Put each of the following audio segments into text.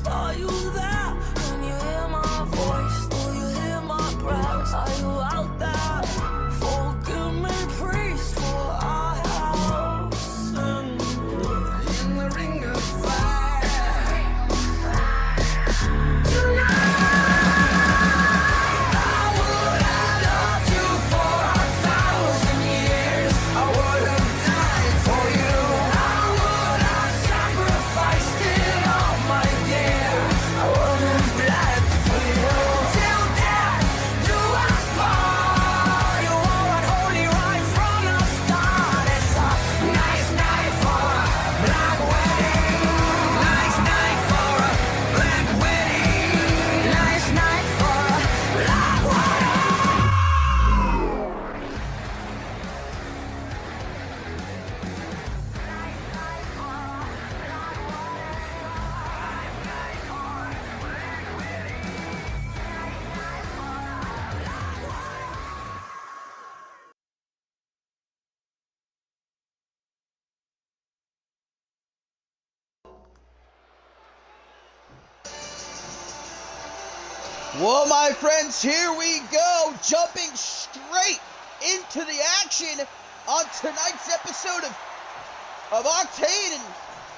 Are you there? Can you hear my voice? Do you hear my breath? Are you out there? Forgive me, priest, for I have sinned. In the ring of fire tonight. Well, my friends, here we go, jumping straight into the action on tonight's episode of Octane. And,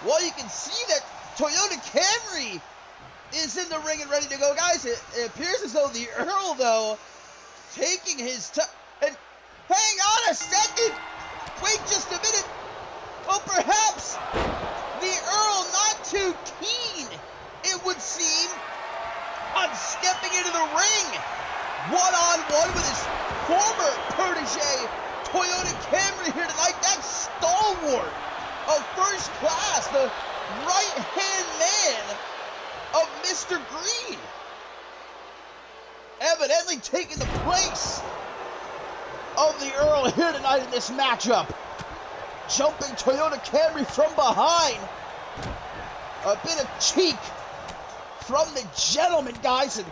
well, you can see that Toyota Camry is in the ring and ready to go. Guys, it appears as though the Earl, though, taking his time. And hang on a second. Wait just a minute. Well, perhaps the Earl not too keen, it would seem, on stepping into the ring one-on-one with his former protege, Toyota Camry, here tonight. That stalwart of first class, the right-hand man of Mr. Green, evidently taking the place of the Earl here tonight in this matchup. Jumping Toyota Camry from behind. A bit of cheek from the gentleman, guys, and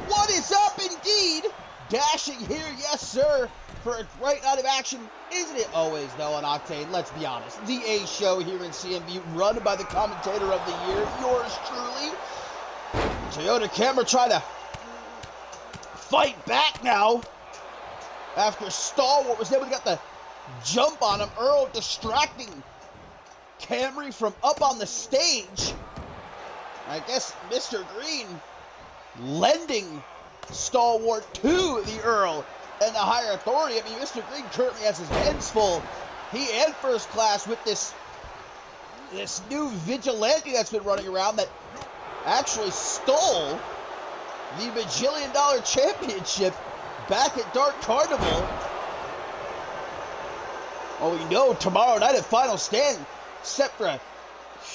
what is up indeed? Dashing here, yes sir, for a great night of action. Isn't it always, though, on Octane? Let's be honest. The A show here in CMV, run by the commentator of the year, yours truly. Toyota Camry trying to fight back now after Stalwart was able to get the jump on him. Earl distracting Camry from up on the stage. I guess Mr. Green lending Stalwart to the Earl and the higher authority. I mean, Mr. Green currently has his hands full. He and first class with this new vigilante that's been running around that actually stole the bajillion-dollar championship back at Dark Carnival. Well, we know tomorrow night at Final Stand, set for a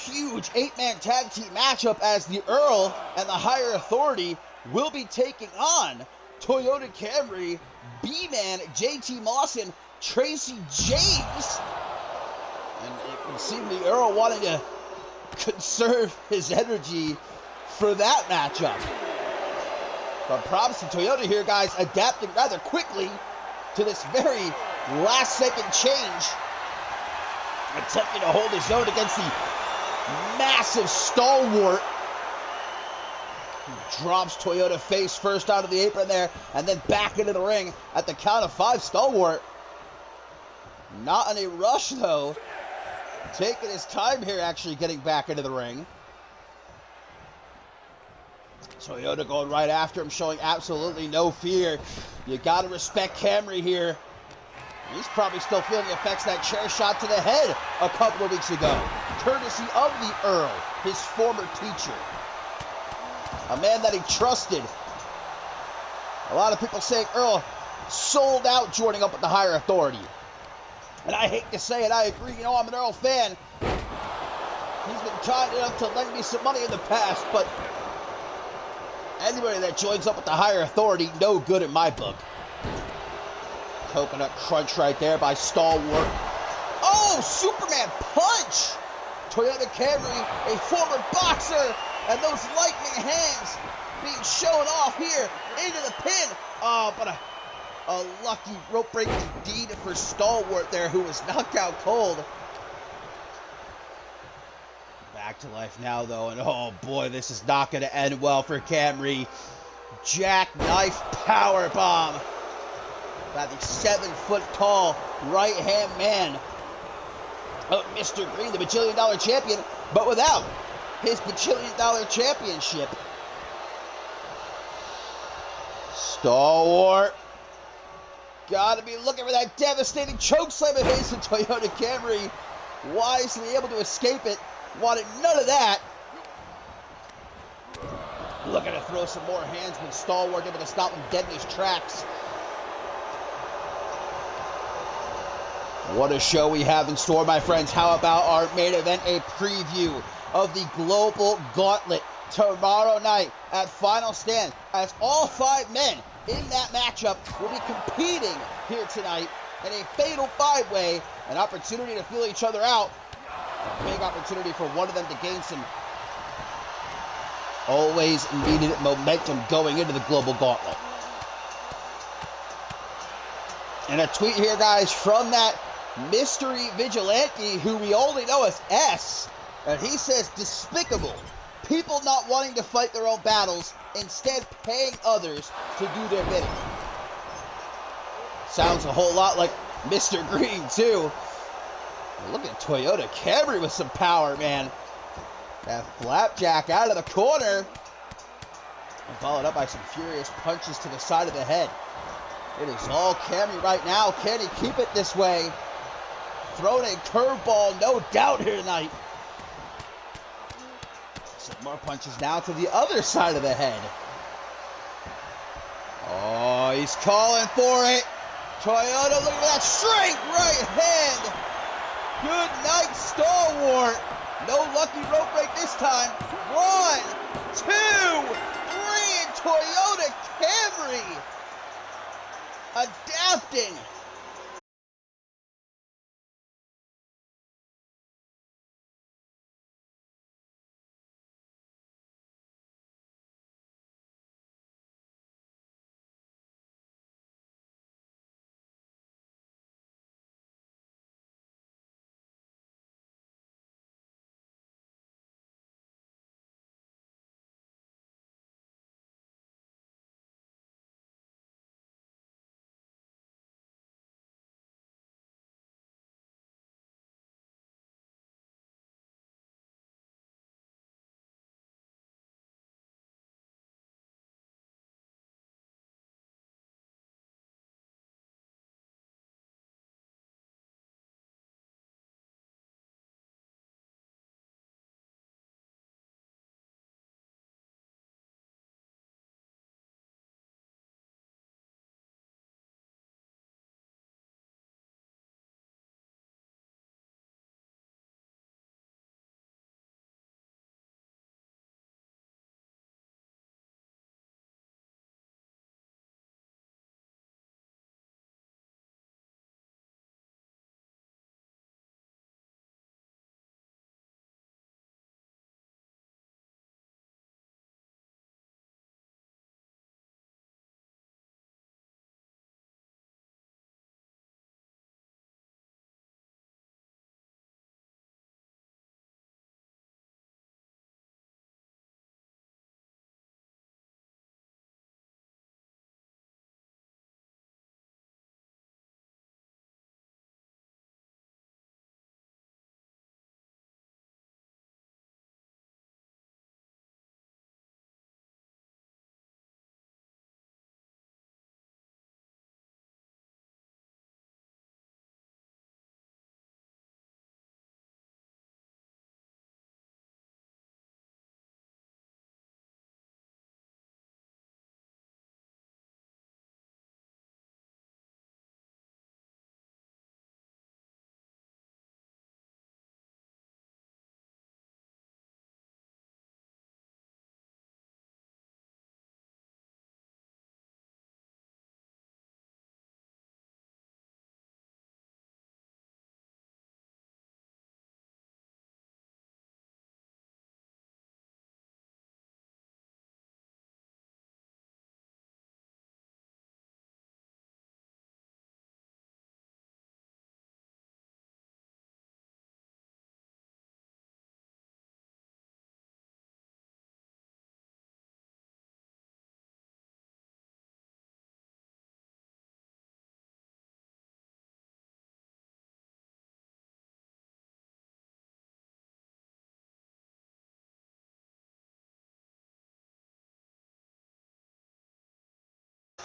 huge 8-man tag team matchup as the Earl and the higher authority will be taking on Toyota Camry, B-Man, JT Mawson, Tracy James. And it would seem the Earl wanting to conserve his energy for that matchup. But props to Toyota here, guys, adapting rather quickly to this very last-second change. Attempting to hold his own against the massive Stalwart. He drops Toyota face first out of the apron there, and then back into the ring at the count of 5. Stalwart not in a rush, though. Taking his time here, actually getting back into the ring. Toyota going right after him, showing absolutely no fear. You gotta respect Camry here. He's probably still feeling the effects of that chair shot to the head a couple of weeks ago, courtesy of the Earl, his former teacher. A man that he trusted. A lot of people saying Earl sold out joining up with the higher authority. And I hate to say it, I agree. You know, I'm an Earl fan. He's been kind enough to lend me some money in the past, but anybody that joins up with the higher authority, no good in my book. Coconut crunch right there by Stalwart. Oh, Superman punch! Toyota Camry, a former boxer, and those lightning hands being shown off here into the pin. Oh, but a lucky rope break indeed for Stalwart there, who was knocked out cold. Back back to life now, though, and oh boy, this is not going to end well for Camry. Jackknife powerbomb by the 7-foot-tall right-hand man of Mr. Green, the bajillion-dollar champion, but without his bajillion-dollar championship. Stalwart. Gotta be looking for that devastating chokeslam of his, and Toyota Camry wisely able to escape it. Wanted none of that. Looking to throw some more hands, but Stalwart able to stop him dead in his tracks. What a show we have in store, my friends. How about our main event, a preview of the Global Gauntlet tomorrow night at Final Stand, as all 5 men in that matchup will be competing here tonight in a fatal 5-way, an opportunity to feel each other out, a big opportunity for one of them to gain some always needed momentum going into the Global Gauntlet. And a tweet here, guys, from that mystery vigilante who we only know as S, and he says, despicable. People not wanting to fight their own battles, instead paying others to do their bidding. Sounds a whole lot like Mr. Green, too. Look at Toyota Camry with some power, man. That flapjack out of the corner. And followed up by some furious punches to the side of the head. It is all Camry right now. Can he keep it this way? Throwing a curveball, no doubt, here tonight. Some more punches now to the other side of the head. Oh, he's calling for it. Toyota, look at that straight right hand. Good night, Stalwart. No lucky rope break this time. 1, 2, 3, and Toyota Camry adapting.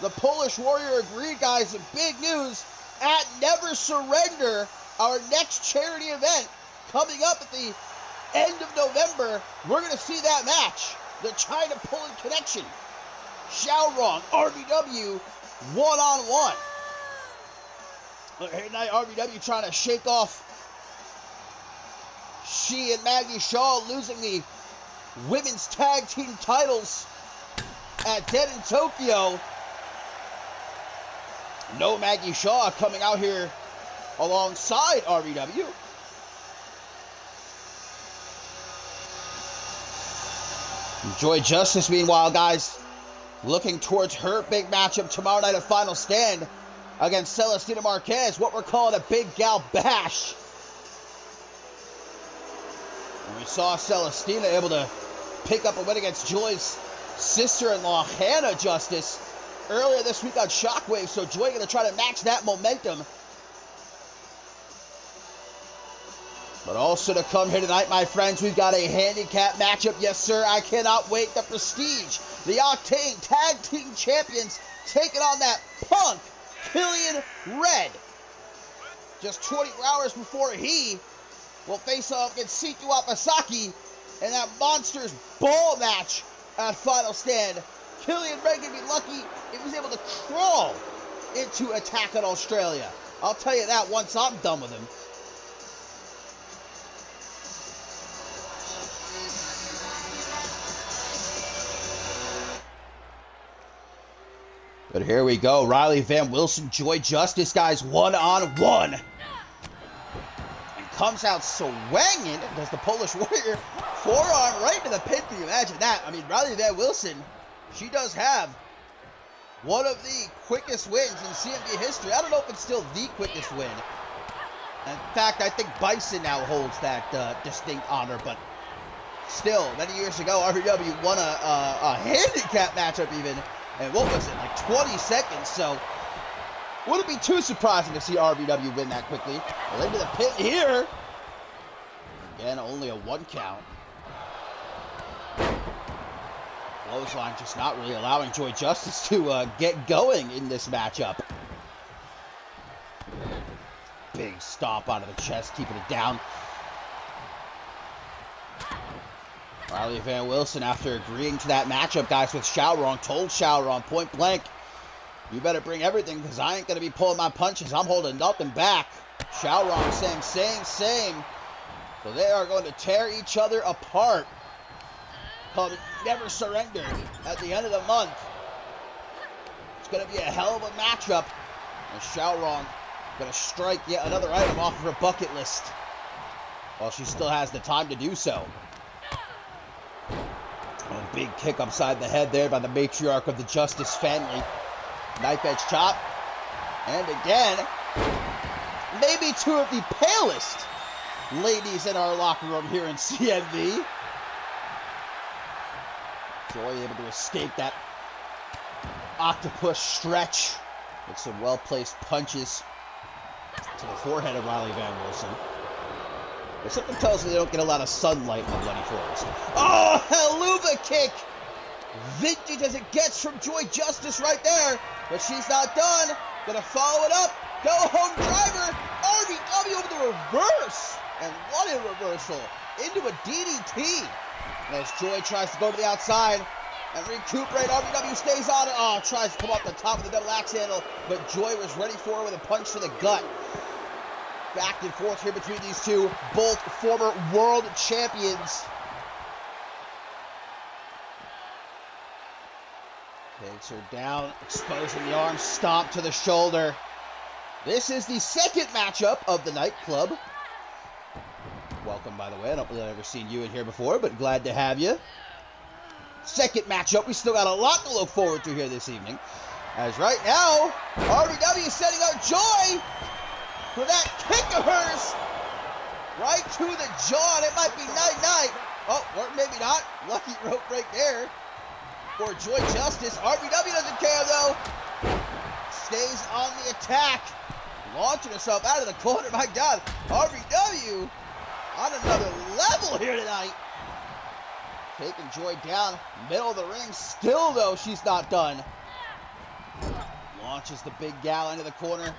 The Polish Warrior agreed, guys, and big news at Never Surrender, our next charity event coming up at the end of November. We're going to see that match, the China-Poland Connection. Xiaorong, RBW, one-on-one. Here tonight, RBW trying to shake off she and Maggie Shaw losing the women's tag team titles at Dead in Tokyo. No Maggie Shaw coming out here alongside RBW. Joy Justice, meanwhile, guys, looking towards her big matchup tomorrow night at Final Stand against Celestina Marquez, what we're calling a big gal bash. And we saw Celestina able to pick up a win against Joy's sister-in-law, Hannah Justice, earlier this week on Shockwave, so Joy going to try to match that momentum. But also to come here tonight, my friends, we've got a handicap matchup. Yes, sir, I cannot wait. The Prestige, the Octane Tag Team Champions, taking on that punk, Killian Red. Just 24 hours before he will face off against Situ Apasaki in that Monsters Ball match at Final Stand. Killian Red going to be lucky if he's able to crawl into Attack on Australia. I'll tell you that once I'm done with him. But here we go. Riley Van Wilson, Joy Justice, guys, one-on-one. And comes out swinging. Does the Polish Warrior forearm right to the pin? Can you imagine that? I mean, Riley Van Wilson, she does have one of the quickest wins in CMV history. I don't know if it's still the quickest win. In fact, I think Bison now holds that distinct honor, but still, many years ago, RBW won a handicap matchup even. And what was it, like 20 seconds? So, wouldn't be too surprising to see RBW win that quickly. Well, into the pin here. Again, only a 1 count. Clothesline just not really allowing Joy Justice to get going in this matchup. Big stomp onto the chest, keeping it down. Riley Van Wilson, after agreeing to that matchup, guys, with Xiaorong, told Xiaorong point blank, you better bring everything because I ain't going to be pulling my punches. I'm holding nothing back. Xiaorong saying same. So they are going to tear each other apart. Called Never Surrender at the end of the month. It's going to be a hell of a matchup. And Xiaorong going to strike yet another item off of her bucket list while she still has the time to do so. A big kick upside the head there by the matriarch of the Justice family. Knife edge chop. And again, maybe two of the palest ladies in our locker room here in CMV. Joy able to escape that octopus stretch with some well-placed punches to the forehead of Riley Van Wilson. But something tells me they don't get a lot of sunlight in the Bloody Forest. Oh, Helluva kick! Vintage as it gets from Joy Justice right there. But she's not done. Gonna follow it up. Go home driver. RBW over the reverse. And what a reversal. Into a DDT. And as Joy tries to go to the outside and recuperate, RBW stays on it. Oh, tries to come off the top of the double axe handle. But Joy was ready for it with a punch to the gut. Back and forth here between these two, both former world champions. Takes her down, exposing the arm, stomp to the shoulder. This is the second matchup of the nightclub. Welcome, by the way. I don't believe I've ever seen you in here before, but glad to have you. Second matchup. We still got a lot to look forward to here this evening. As right now, RBW is setting up Joy for that kick of hers right to the jaw, and it might be night-night. Oh, or maybe not. Lucky rope break there for Joy Justice. RBW doesn't care, though. Stays on the attack. Launching herself out of the corner. My God, RBW on another level here tonight. Taking Joy down, middle of the ring. Still, though, she's not done. Launches the big gal into the corner.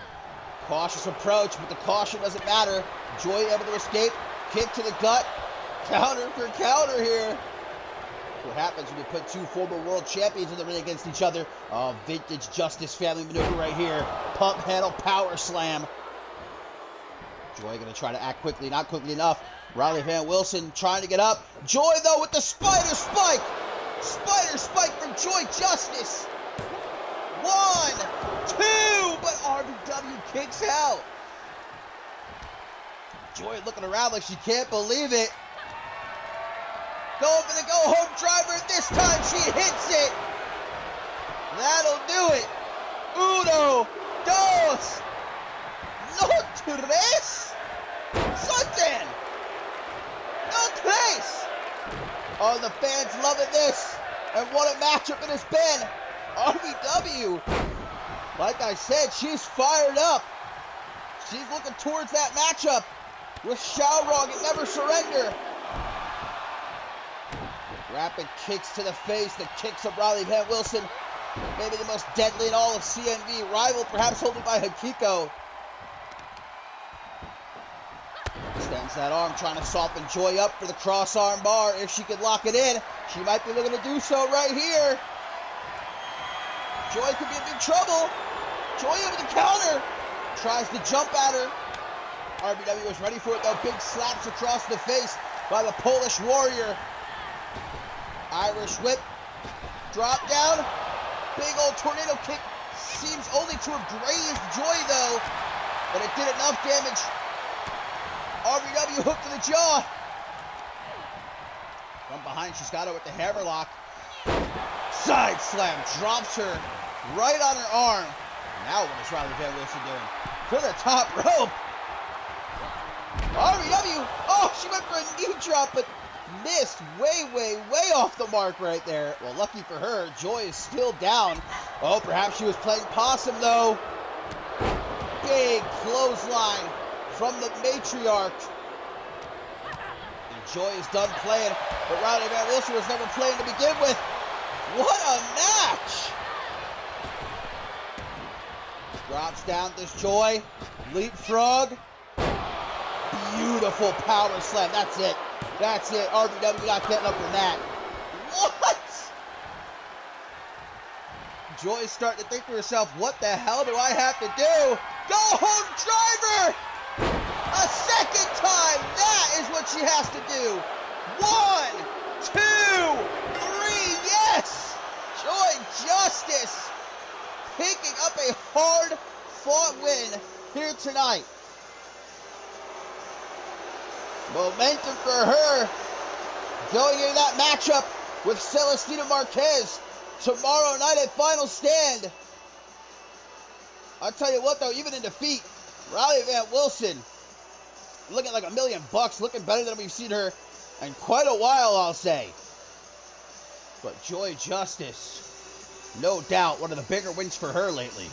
Cautious approach, but the caution doesn't matter. Joy able to escape. Kick to the gut. Counter for counter here. What happens when you put two former world champions in the ring against each other? Oh, vintage Justice family maneuver right here. Pump handle power slam. Joy going to try to act quickly, not quickly enough. Riley Van Wilson trying to get up. Joy, though, with the spider spike. Spider spike from Joy Justice. 1, 2, but RVW kicks out. Joy looking around like she can't believe it. Going for the go-home driver. This time she hits it. That'll do it. 1, 2, no tres. Something. No tres. Oh, the fans loving this. And what a matchup it has been. RVW, like I said, she's fired up. She's looking towards that matchup with Shaorong and Never Surrender. Rapid kicks to the face, the kicks of Riley Van Wilson. Maybe the most deadly in all of CMV. Rival perhaps holding by Hikiko. Extends that arm, trying to soften Joy up for the cross arm bar. If she could lock it in, she might be looking to do so right here. Joy could be in big trouble. Joy able to counter. Tries to jump at her. RVW was ready for it though. Big slaps across the face by the Polish warrior. Irish whip, drop down, big old tornado kick. Seems only to have grazed Joy though, but it did enough damage. RVW hook to the jaw. From behind, she's got her with the hammerlock. Side slam, drops her right on her arm. Now what is Riley Van Wilson doing? To the top rope. RVW, oh, she went for a knee drop, but missed way off the mark right there. Well, lucky for her, Joy is still down. Oh, perhaps she was playing possum though. Big clothesline from the matriarch. And Joy is done playing, but Riley Van Wilson was never playing to begin with. What a match! Drops down this Joy. Leapfrog. Beautiful power slam. That's it. That's it. RVW not getting up from that. What? Joy's starting to think to herself, what the hell do I have to do? Go home driver! A second time. That is what she has to do. 1, 2, 3. Yes! Joy Justice picking up a hard-fought win here tonight. Momentum for her going into that matchup with Celestina Marquez tomorrow night at Final Stand. I'll tell you what though, even in defeat, Riley Van Wilson looking like $1 million, looking better than we've seen her in quite a while, I'll say. But Joy Justice, no doubt one of the bigger wins for her lately.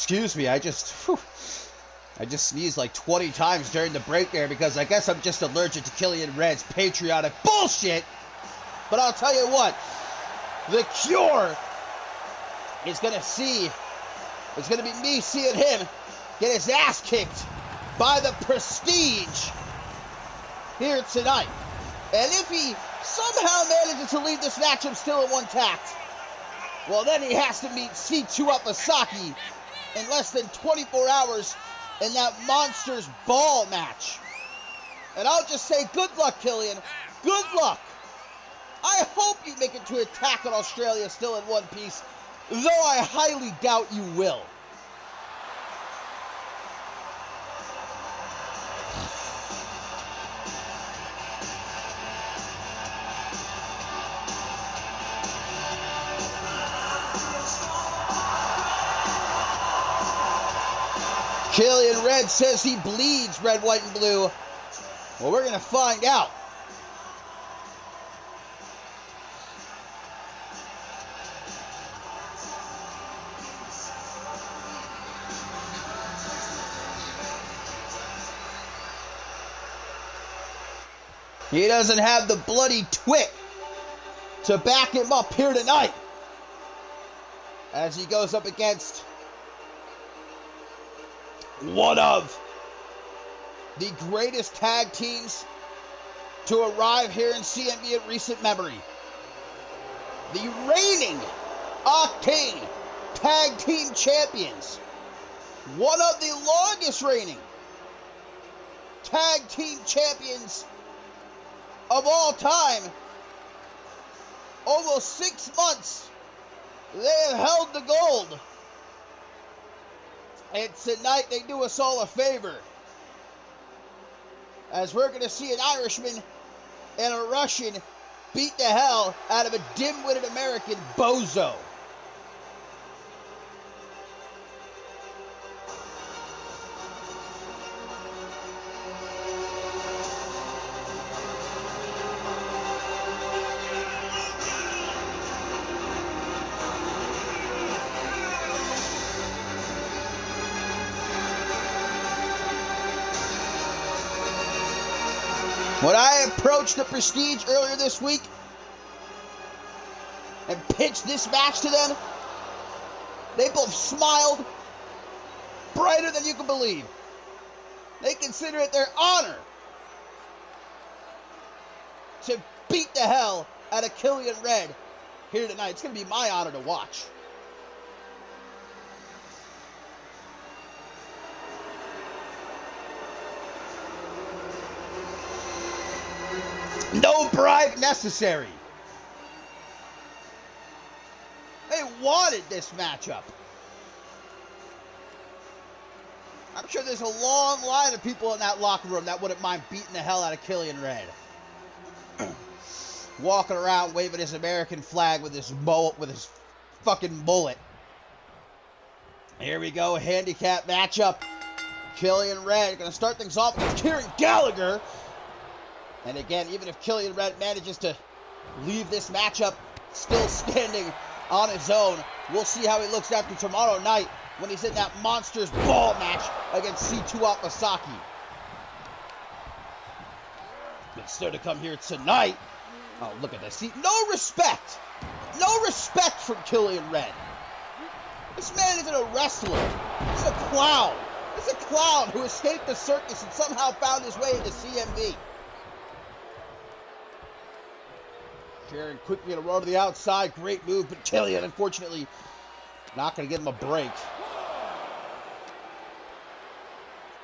Excuse me, I just sneezed like 20 times during the break there because I guess I'm just allergic to Killian Red's patriotic bullshit. But I'll tell you what, the cure is going to be me seeing him get his ass kicked by the Prestige here tonight. And if he somehow manages to leave this matchup still in one tact, well, then he has to meet C2 Apasaki in less than 24 hours in that Monsters Ball match. And I'll just say, good luck, Killian. Good luck. I hope you make it to Attack on Australia still in one piece, though I highly doubt you will. Killian Red says he bleeds red, white, and blue. Well, we're going to find out. He doesn't have the bloody twit to back him up here tonight as he goes up against one of the greatest tag teams to arrive here in CMV in recent memory. The reigning Octane Tag Team Champions. One of the longest reigning Tag Team Champions of all time. Almost 6 months they have held the gold. And tonight they do us all a favor, as we're going to see an Irishman and a Russian beat the hell out of a dim-witted American bozo. When I approached the Prestige earlier this week and pitched this match to them, they both smiled brighter than you can believe. They consider it their honor to beat the hell out of Killian Red here tonight. It's going to be my honor to watch. No bribe necessary. They wanted this matchup. I'm sure there's a long line of people in that locker room that wouldn't mind beating the hell out of Killian Red. Walking around waving his American flag with his fucking mullet. Here we go, handicap matchup. Killian Red going to start things off against Kieran Gallagher. And again, even if Killian Red manages to leave this matchup still standing on his own, we'll see how he looks after tomorrow night when he's in that Monsters Ball match against C2 Apasaki. But still to come here tonight. Oh, look at this. See, no respect. No respect from Killian Red. This man isn't a wrestler. He's a clown. He's a clown who escaped the circus and somehow found his way into CMV. Sharon quickly going to roll to the outside. Great move, but Killian, unfortunately, not going to give him a break.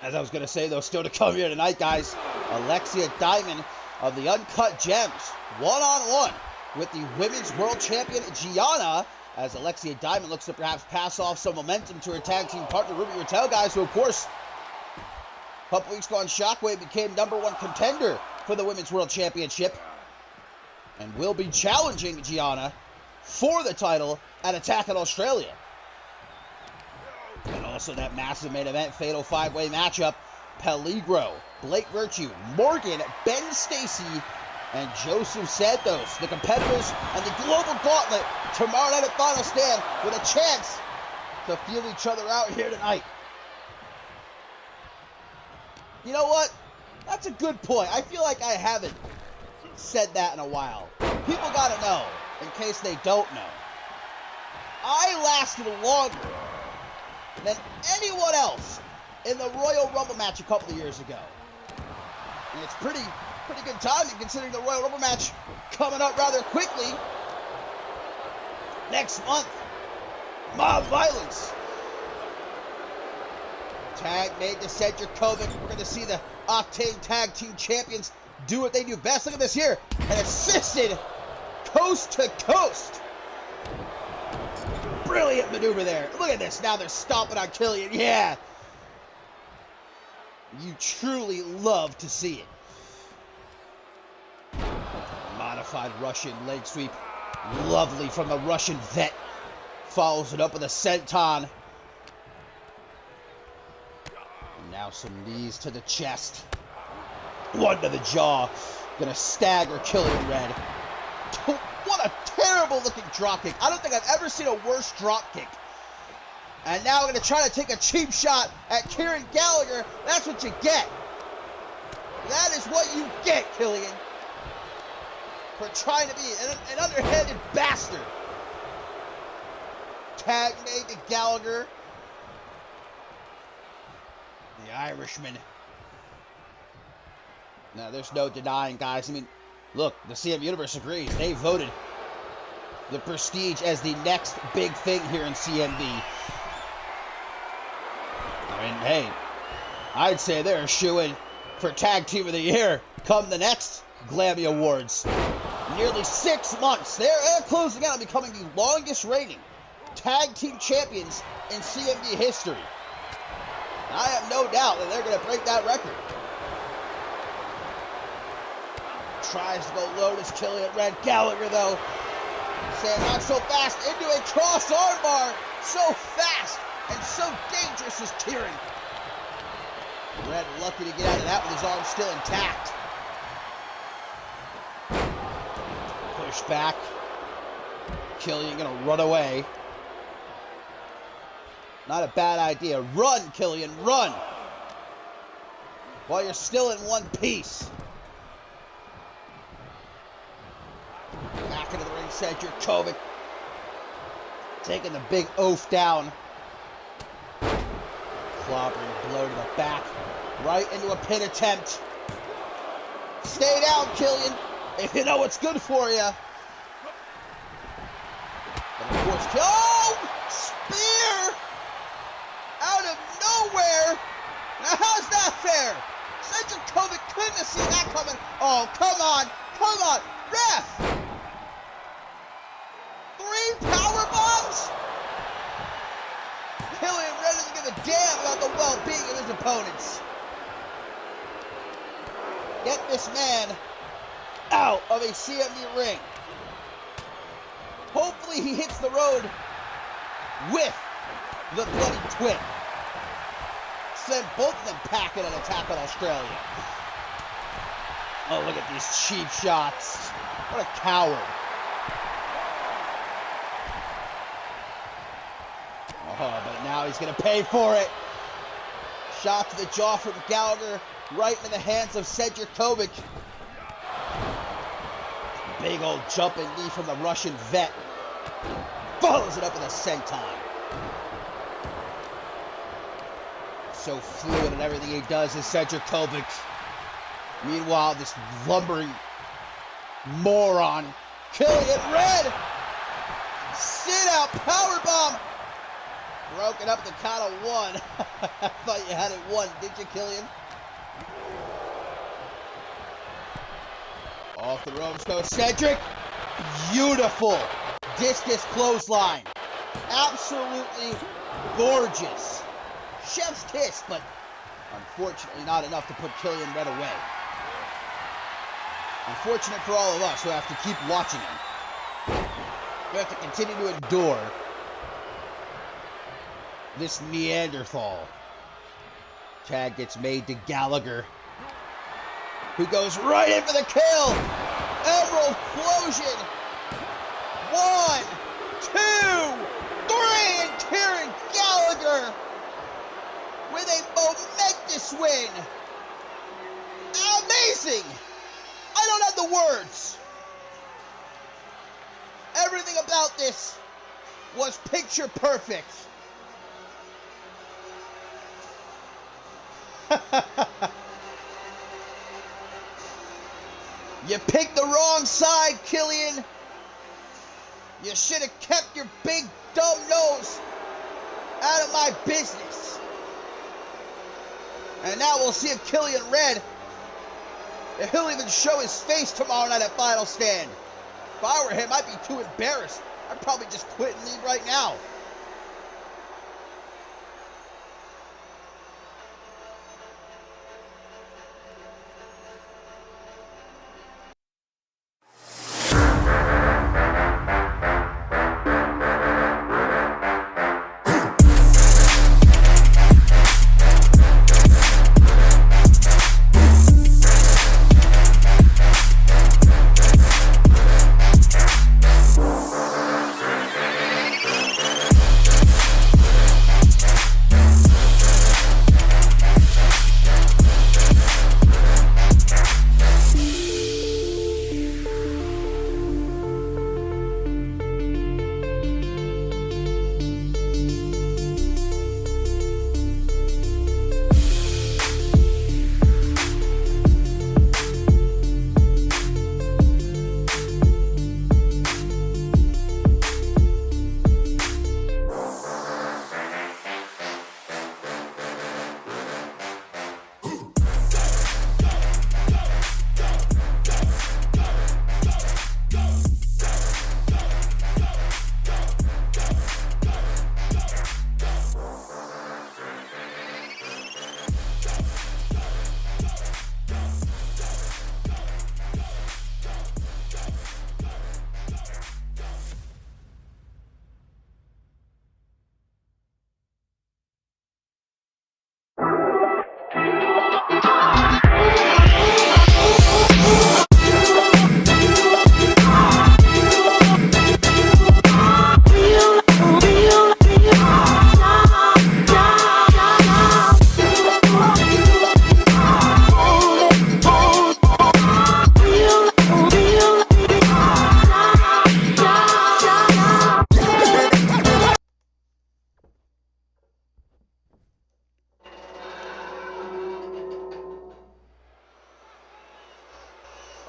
As I was going to say, though, still to come here tonight, guys, Alexia Diamond of the Uncut Gems, one-on-one with the Women's World Champion, Gianna, as Alexia Diamond looks to perhaps pass off some momentum to her tag team partner, Ruby Raquel, guys, who, of course, a couple weeks ago on Shockwave became #1 contender for the Women's World Championship. And will be challenging Gianna for the title at Attack on Australia. And also that massive main event, fatal 5-way matchup. Peligro, Blake Virtue, Morgan, Ben Stacy, and Joseph Santos, the competitors and the Global Gauntlet tomorrow night at Final Stand with a chance to feel each other out here tonight. You know what? That's a good point. I feel like I haven't said that in a while. People gotta know, in case they don't know. I lasted longer than anyone else in the Royal Rumble match a couple of years ago. And it's pretty good timing considering the Royal Rumble match coming up rather quickly next month. Mob Violence. Tag made to Cedric Kovic. We're going to see the Octane Tag Team Champions do what they do best. Look at this here. An assisted coast to coast. Brilliant maneuver there. Look at this. Now they're stomping on Killian. Yeah. You truly love to see it. Modified Russian leg sweep. Lovely from the Russian vet. Follows it up with a senton. And now some knees to the chest. One to the jaw. Gonna stagger Killian Red. What a terrible looking drop kick. I don't think I've ever seen a worse drop kick. And now we're going to try to take a cheap shot at Kieran Gallagher. That's what you get. That is what you get, Killian. For trying to be an underhanded bastard. Tag made to Gallagher. The Irishman. Now, there's no denying, guys. I mean, look, the CM Universe agrees. They voted the Prestige as the next big thing here in CMV. I mean, hey, I'd say they're a shoo-in for Tag Team of the Year come the next Glammy Awards. Nearly 6 months. They're closing out on becoming the longest reigning Tag Team Champions in CMV history. And I have no doubt that they're going to break that record. Tries to go low as Killian Red. Gallagher, though, saying not so fast into a cross armbar. So fast and so dangerous is Kieran. Red lucky to get out of that with his arm still intact. Push back. Killian gonna run away. Not a bad idea. Run, Killian, run! While you're still in one piece. Back into the ring, Cedric Kovic. Taking the big oaf down. Clobbering blow to the back. Right into a pin attempt. Stay down, Killian, if you know what's good for you. But of course, oh! Spear! Out of nowhere! Now how's that fair? Cedric Kovic couldn't have seen that coming. Oh, come on! Come on! Ref! 3 power bombs? Killian Red doesn't give a damn about the well-being of his opponents. Get this man out of a CMV ring. Hopefully he hits the road with the Bloody Twin. Send both of them packing an attack on Australia. Oh, look at these cheap shots. What a coward. Oh, but now he's going to pay for it. Shot to the jaw from Gallagher, right in the hands of Cedric Kovic. Big old jumping knee from the Russian vet. Follows it up with a senton. So fluid in everything he does is Cedric Kovic. Meanwhile, this lumbering moron, Killian Red, sit out powerbomb. Broken up the count of 1. I thought you had it 1, did you, Killian? Off the ropes goes Cedric. Beautiful discus clothesline. Absolutely gorgeous. Chef's kiss, but unfortunately not enough to put Killian Red away. Unfortunate for all of us who have to keep watching him. We have to continue to endure this Neanderthal. Tag gets made to Gallagher, who goes right in for the kill. Emerald Explosion. 1, 2, 3, and Kieran Gallagher with a momentous win. Amazing! I don't have the words. Everything about this was picture perfect. You picked the wrong side, Killian. You should have kept your big dumb nose out of my business. And now we'll see if Killian Red, if he'll even show his face tomorrow night at Final Stand. If I were him, I'd be too embarrassed. I'd probably just quit and leave right now.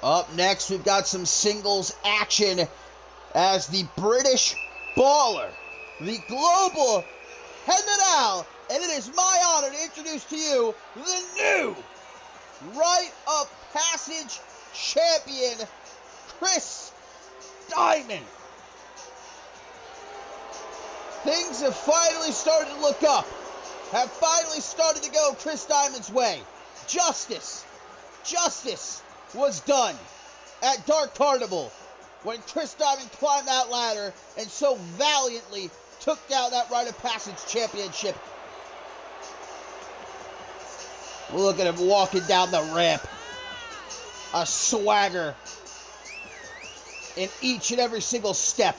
Up next, we've got some singles action as the British Baller, the global head now, and it is my honor to introduce to you the new Rite of Passage champion, Chris Diamond. Things have finally started to look up, have finally started to go Chris Diamond's way. Justice was done at Dark Carnival when Chris Diamond climbed that ladder and so valiantly took down that Rite of Passage championship. Look at him walking down the ramp. A swagger in each and every single step.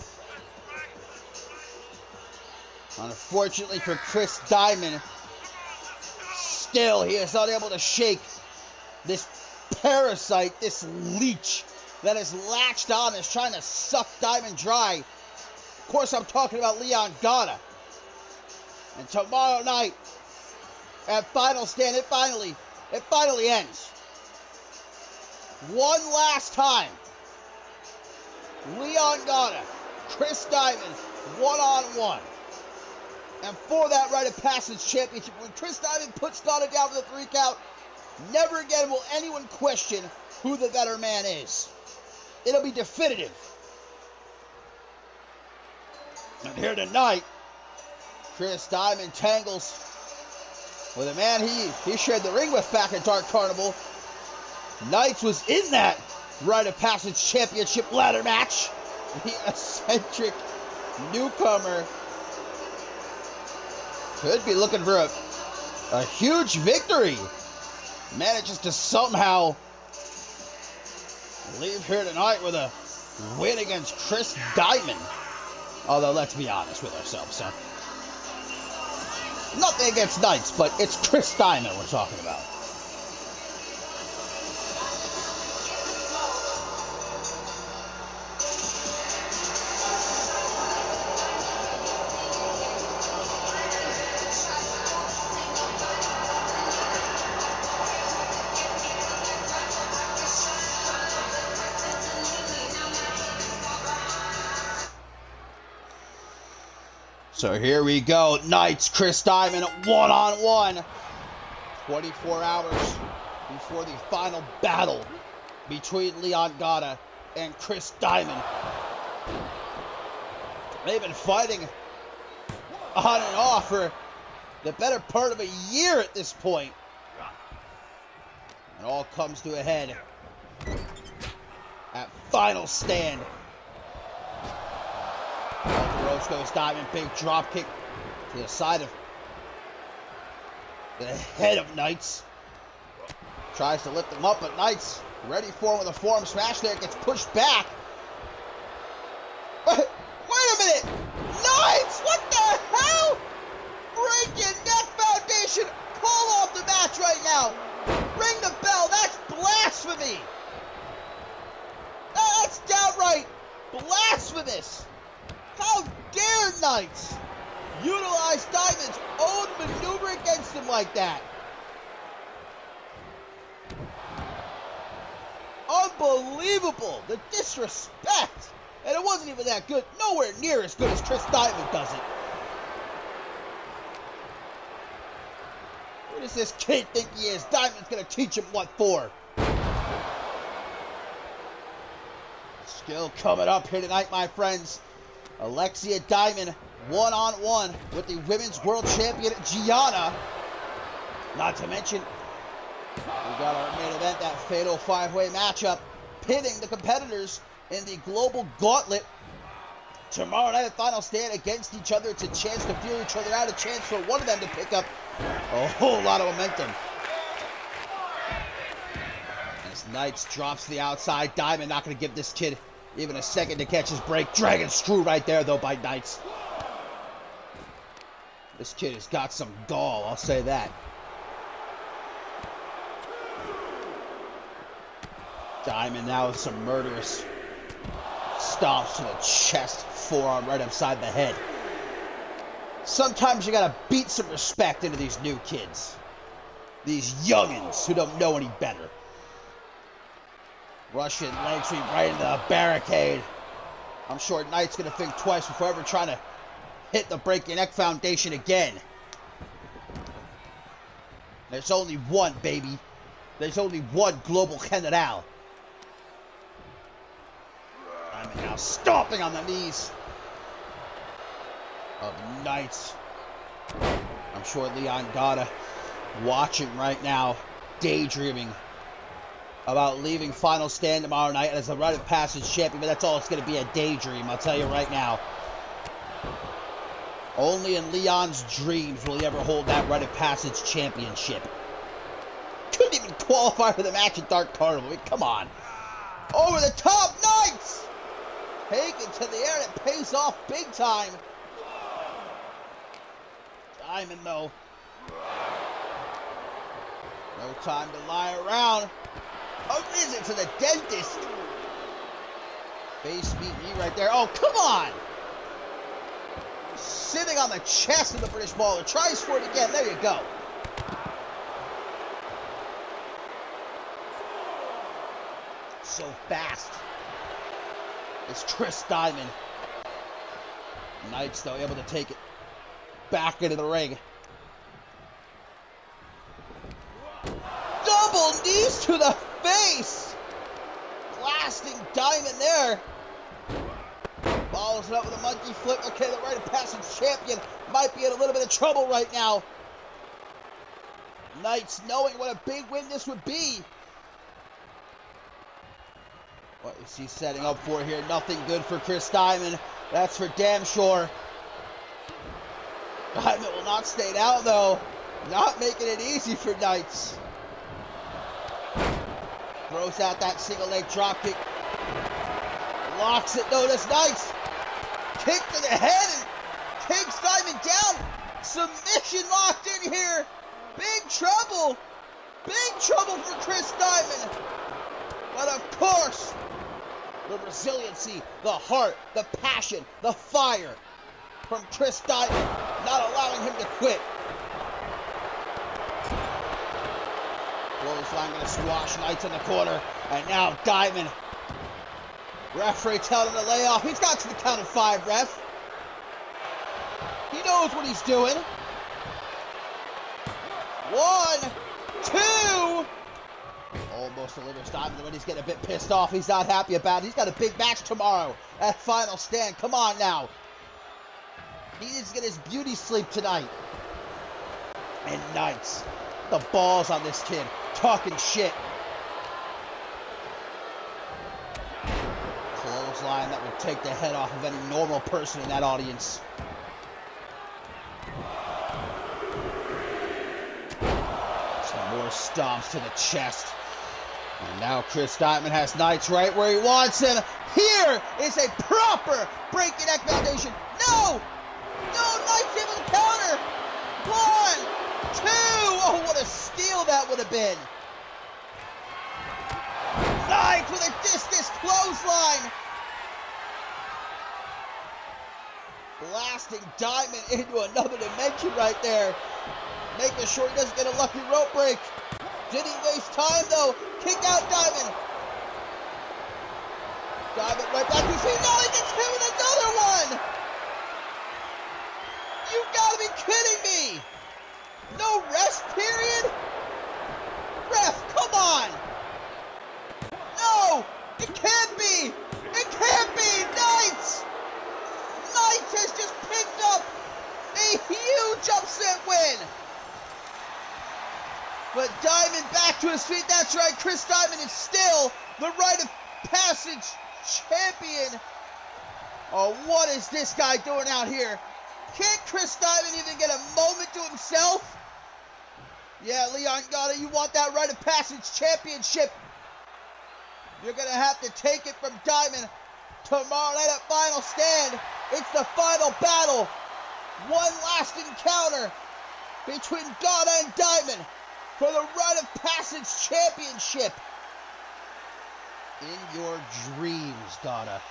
Unfortunately for Chris Diamond, still he is unable to shake this parasite, this leech that is latched on, is trying to suck Diamond dry. Of course, I'm talking about Leon Gana. And tomorrow night at Final Stand, it finally ends. One last time, Leon Gana, Chris Diamond, one-on-one. And for that Rite of Passage championship, when Chris Diamond puts Gana down for the 3 count, never again will anyone question who the better man is. It'll be definitive. And here tonight, Chris Diamond tangles with a man he shared the ring with back at Dark Carnival. Knights was in that Rite of Passage championship ladder match. The eccentric newcomer could be looking for a huge victory. Manages to somehow leave here tonight with a win against Chris Diamond. Although, let's be honest with ourselves, huh? Nothing against Knights, but it's Chris Diamond we're talking about. So here we go. Knights, Chris Diamond, one-on-one. 24 hours before the final battle between Leon Gata and Chris Diamond. They've been fighting on and off for the better part of a year at this point. It all comes to a head at Final Stand. Off the ropes goes Diamond, big drop kick to the side of the head of Knights. Tries to lift him up, but Knights ready for him with a forearm smash there, gets pushed back. Wait a minute! Knights, what the hell? Breaking neck foundation, call off the match right now. Ring the bell, that's blasphemy. That's downright blasphemous. How dare Knights utilize Diamond's own maneuver against him like that? Unbelievable, the disrespect. And it wasn't even that good, nowhere near as good as Chris Diamond does it. What does this kid think he is? Diamond's gonna teach him what for. Skill coming up here tonight, my friends. Alexia Diamond, one-on-one with the Women's World Champion, Gianna. Not to mention, we got our main event, that fatal five-way matchup, pitting the competitors in the Global Gauntlet. Tomorrow night at Final Stand against each other. It's a chance to feel each other out, a chance for one of them to pick up a whole lot of momentum. As Knights drops the outside, Diamond not going to give this kid even a second to catch his break. Dragon screw right there, though, by Knights. This kid has got some gall, I'll say that. Diamond now with some murderous stomps to the chest, forearm right upside the head. Sometimes you gotta beat some respect into these new kids. These youngins who don't know any better. Russian leg sweep right into the barricade. I'm sure Knight's gonna think twice before ever trying to hit the break your neck foundation again. There's only one, baby. There's only one Global General. Diamond now stomping on the knees of Knights. I'm sure Leon Gata watching right now, daydreaming about leaving Final Stand tomorrow night as a rite of passage champion, but that's all it's going to be, a daydream, I'll tell you right now. Only in Leon's dreams will he ever hold that rite of passage championship. Couldn't even qualify for the match at Dark Carnival. I mean, come on. Over the top, Knights! Taken to the air, and it pays off big time. Diamond, though. No time to lie around. A visit to the dentist. Face meet knee right there. Oh, come on! Sitting on the chest of the British Baller. Tries for it again. There you go. So fast. It's Chris Diamond. Knights, though, able to take it back into the ring. Double knees to the face. Blasting Diamond there. Follows it up with a monkey flip. Okay, the rite of passage champion might be in a little bit of trouble right now. Knights knowing what a big win this would be. What is he setting up for here? Nothing good for Chris Diamond. That's for damn sure. Diamond will not stay down, though. Not making it easy for Knights. Throws out that single leg dropkick. Locks it. No, that's Knights. Kick to the head and takes Diamond down. submission locked in here. Big trouble. Big trouble for Chris Diamond. But of course, the resiliency, the heart, the passion, the fire from Chris Diamond, not allowing him to quit. Clothesline gonna squash Knights in the corner, and now Diamond. Referee telling him to lay off. He's got to the count of 5, ref. He knows what he's doing. 1, 2. Almost delivers Diamond, but he's getting a bit pissed off. He's not happy about it. He's got a big match tomorrow at Final Stand. Come on now. He needs to get his beauty sleep tonight. And Knights, the balls on this kid, talking shit. Clothesline that would take the head off of any normal person in that audience. Some more stomps to the chest. And now Chris Diamond has Knights right where he wants him. Here is a proper breaking neck foundation. No! No, Knights able to counter. 1, 2. Oh, what a steal that would have been. Knights with a discus clothesline. Blasting Diamond into another dimension right there. Making sure he doesn't get a lucky rope break. Didn't waste time though. Kick out Diamond. Diamond right back to his feet. No, he gets hit with another one. You gotta be kidding me. No rest period? Ref, come on. No, it can't be. It can't be. Knights. Knights has just picked up a huge upset win. But Diamond back to his feet. That's right, Chris Diamond is still the rite of passage champion. Oh, what is this guy doing out here? Can't Chris Diamond even get a moment to himself? Yeah, Leon Gata, you want that rite of passage championship? You're going to have to take it from Diamond tomorrow night at Final Stand. It's the final battle. One last encounter between Gata and Diamond for the Rite of Passage Championship. In your dreams, Gata.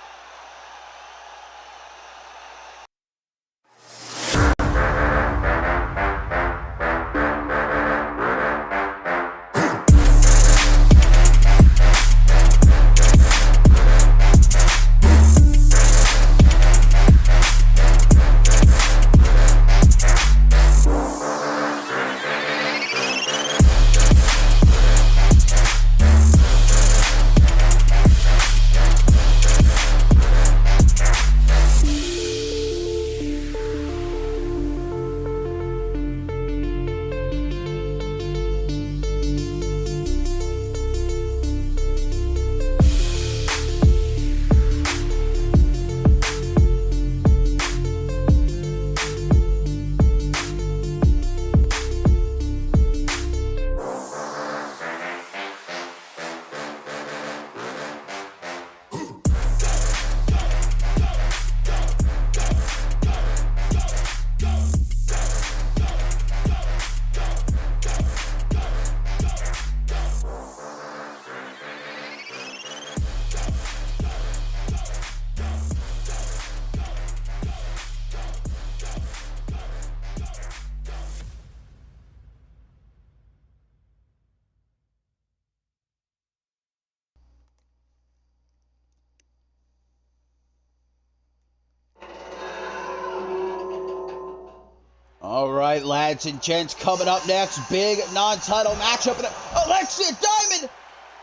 All right, lads and gents, coming up next, big non-title matchup. Alexia Diamond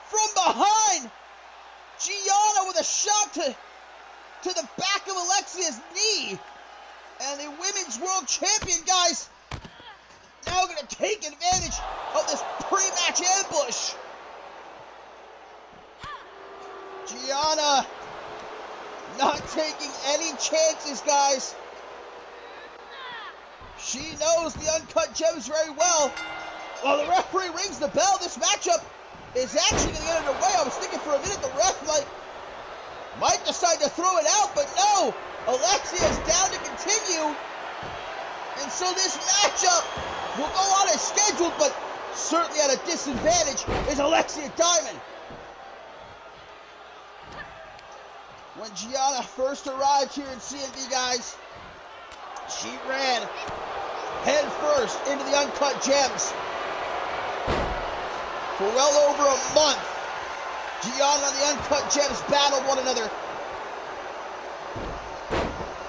from behind. Gianna with a shot to the back of Alexia's knee. And the Women's World Champion, guys, now going to take advantage of this pre-match ambush. Gianna not taking any chances, guys. She knows the Uncut Gems very well. While the referee rings the bell, this matchup is actually going to get underway. I was thinking for a minute the ref might decide to throw it out, but no. Alexia is down to continue. And so this matchup will go on as scheduled, but certainly at a disadvantage is Alexia Diamond. When Gianna first arrived here in CMV, guys, she ran head first into the Uncut Gems. For well over a month, Gianna and the Uncut Gems battled one another.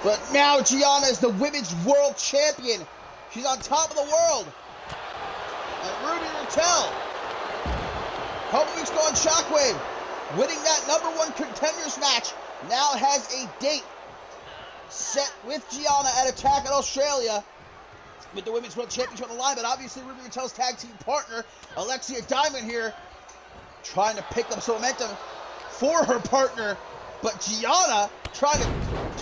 But now Gianna is the Women's World Champion. She's on top of the world. And Ruby Raquel, a couple weeks ago on Shockwave, winning that #1 contenders match, now has a date set with Gianna at Attack in Australia with the Women's World Championship on the line. But obviously Ruby Raquel's tag team partner, Alexia Diamond here, trying to pick up some momentum for her partner. But Gianna trying to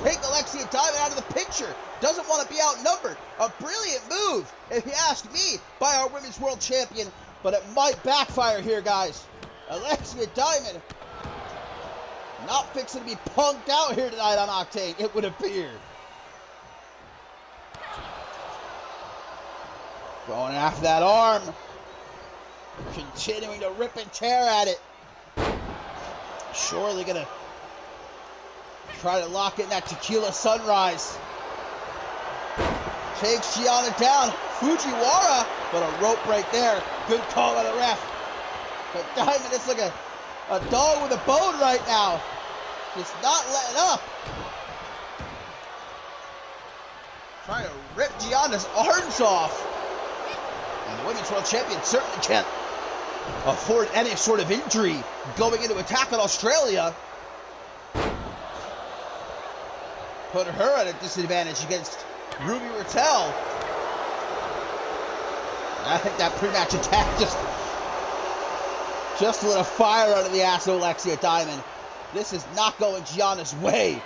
take Alexia Diamond out of the picture. Doesn't want to be outnumbered. A brilliant move, if you ask me, by our Women's World Champion. But it might backfire here, guys. Alexia Diamond not fixing to be punked out here tonight on Octane, it would appear. Going after that arm. Continuing to rip and tear at it. Surely gonna try to lock in that Tequila Sunrise. Takes Gianna down. Fujiwara, but a rope break there. Good call by the ref. But Diamond is like a dog with a bone right now. Just not letting up. Trying to rip Gianna's arms off. And the Women's World Champion certainly can't afford any sort of injury going into Attack on Australia. Put her at a disadvantage against Ruby Raquel. I think that pre-match attack just lit a fire under the ass of Alexia Diamond. This is not going Gianna's way.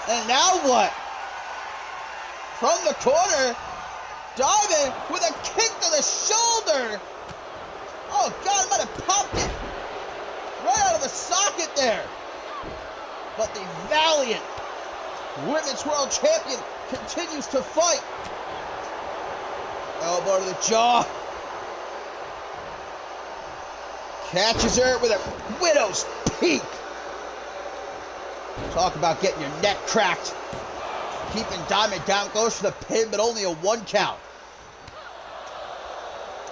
And now what? From the corner, Diamond with a kick to the shoulder. Oh God, I might have popped it right out of the socket there. But the valiant Women's World Champion continues to fight. Elbow to the jaw. Catches her with a widow's peak. Talk about getting your neck cracked. Keeping Diamond down, goes for the pin, but only a 1 count.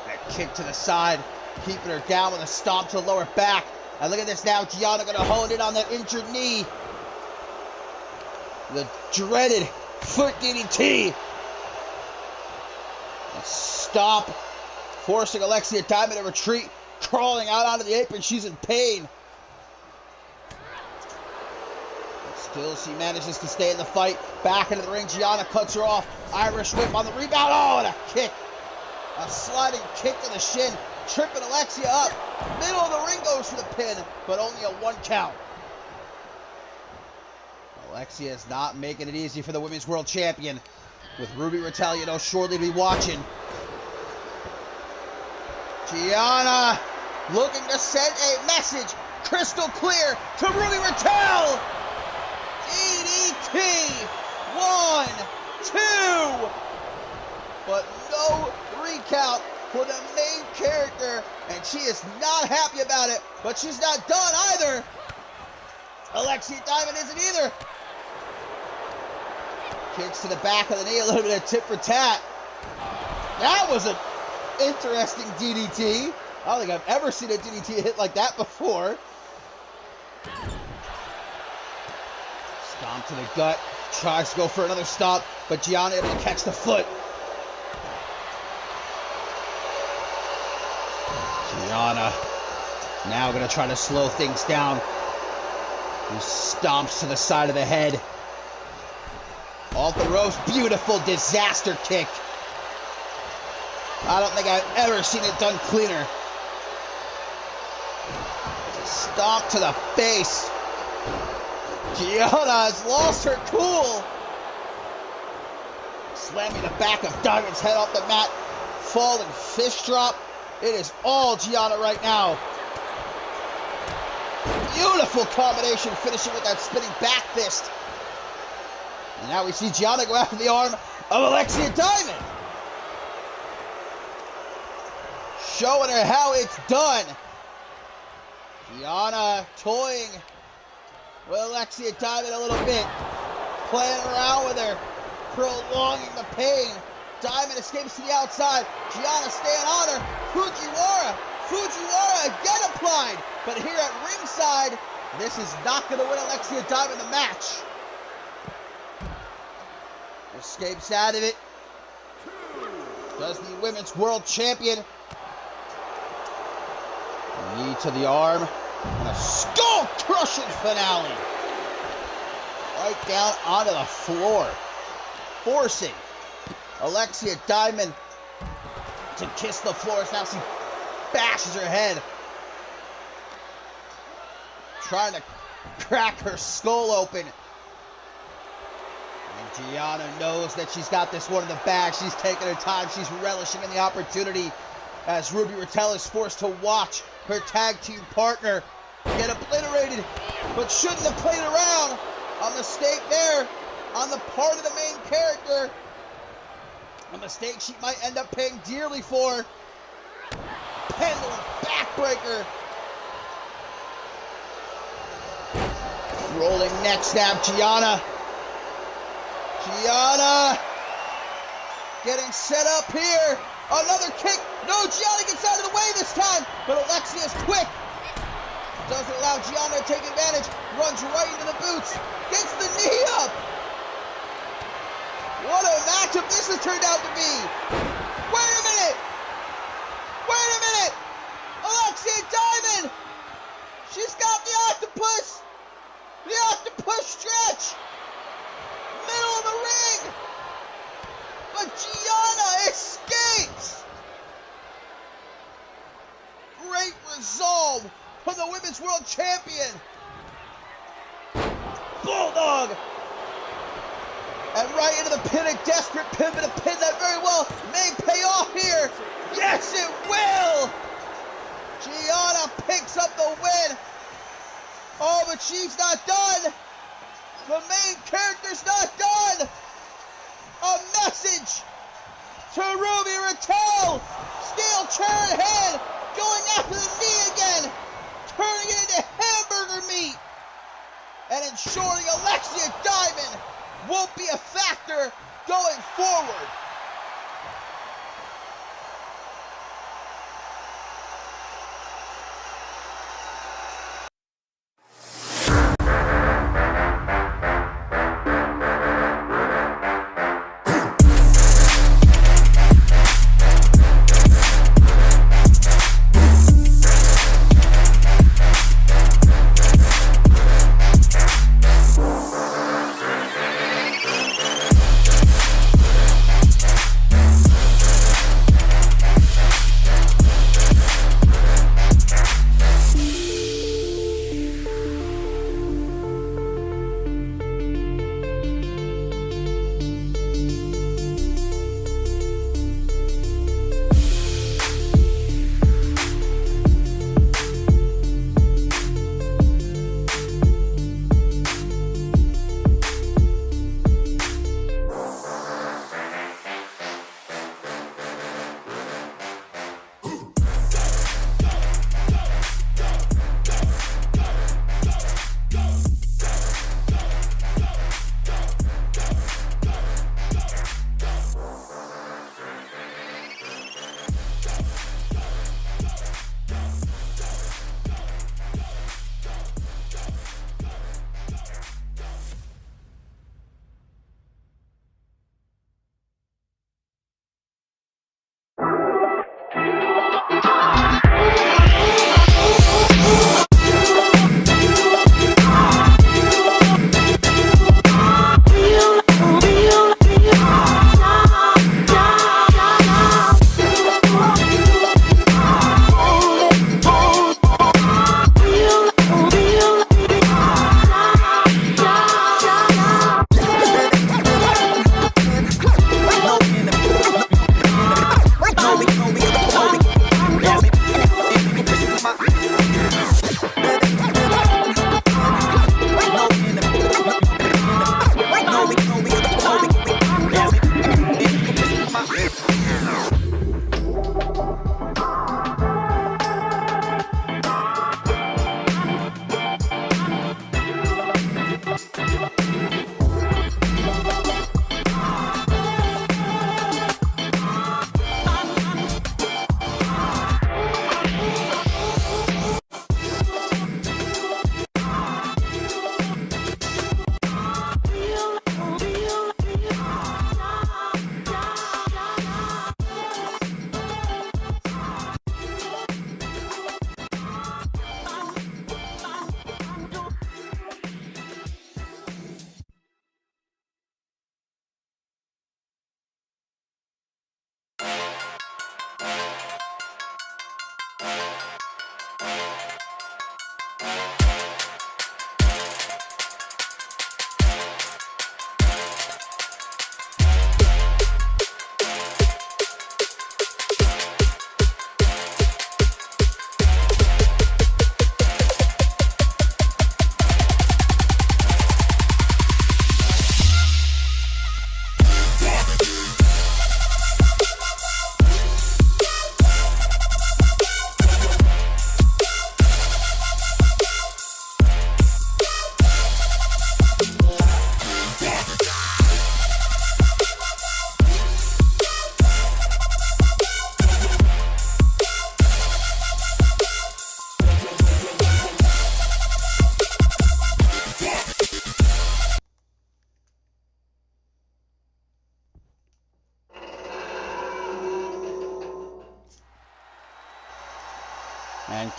That kick to the side, keeping her down with a stomp to the lower back. And look at this now, Gianna gonna hone in on that injured knee. The dreaded foot DDT. A stomp, forcing Alexia Diamond to retreat, crawling out onto the apron. She's in pain. But still, she manages to stay in the fight. Back into the ring, Gianna cuts her off. Irish whip on the rebound. Oh, and a kick. A sliding kick to the shin, tripping Alexia up. Middle of the ring goes for the pin, but only a 1 count. Alexia is not making it easy for the Women's World Champion. With Ruby Raquel, shortly to be watching. Gianna looking to send a message crystal clear to Ruby Raquel. DDT. 1, 2. But no 3 count for the main character. And she is not happy about it. But she's not done either. Alexia Diamond isn't either. Kicks to the back of the knee, a little bit of tit for tat. That was an interesting DDT. I don't think I've ever seen a DDT hit like that before. Stomp to the gut. Tries to go for another stomp, but Gianna able to catch the foot. Gianna now going to try to slow things down. He stomps to the side of the head. Off the ropes, beautiful disaster kick. I don't think I've ever seen it done cleaner. Stomp to the face. Gianna has lost her cool. Slamming the back of Diamond's head off the mat. Falling fish drop. It is all Gianna right now. Beautiful combination, finishing with that spinning back fist. And now we see Gianna go after the arm of Alexia Diamond. Showing her how it's done. Gianna toying with Alexia Diamond a little bit. Playing around with her. Prolonging the pain. Diamond escapes to the outside. Gianna staying on her. Fujiwara again applied. But here at ringside, this is not going to win Alexia Diamond the match. Escapes out of it. Does the Women's World Champion. Knee to the arm. And a skull-crushing finale. Right down onto the floor. Forcing Alexia Diamond to kiss the floor. Now she bashes her head. Trying to crack her skull open. And Gianna knows that she's got this one in the bag. She's taking her time. She's relishing in the opportunity as Ruby Raquel is forced to watch her tag team partner get obliterated, but shouldn't have played around. A mistake there on the part of the main character. A mistake she might end up paying dearly for. Pendulum backbreaker. Rolling neck snap, Gianna. Gianna getting set up here. Another kick. No, Gianna gets out of the way this time, but Alexia's quick. Doesn't allow Gianna to take advantage. Runs right into the boots. Gets the knee up. What a matchup this has turned out to be. Wait a minute. Alexia Diamond. She's got the octopus. The octopus stretch. Middle of the ring. But Gianna escapes. Great resolve from the Women's World Champion. Bulldog. And right into the pin, a desperate pin, but a pin that very well may pay off here. Yes, it will. Gianna picks up the win. Oh, but she's not done. The main character's not done. A message to Ruby Raquel. Steel chair in hand. Going after the knee again. Turning it into hamburger meat. And ensuring Alexia Diamond won't be a factor going forward.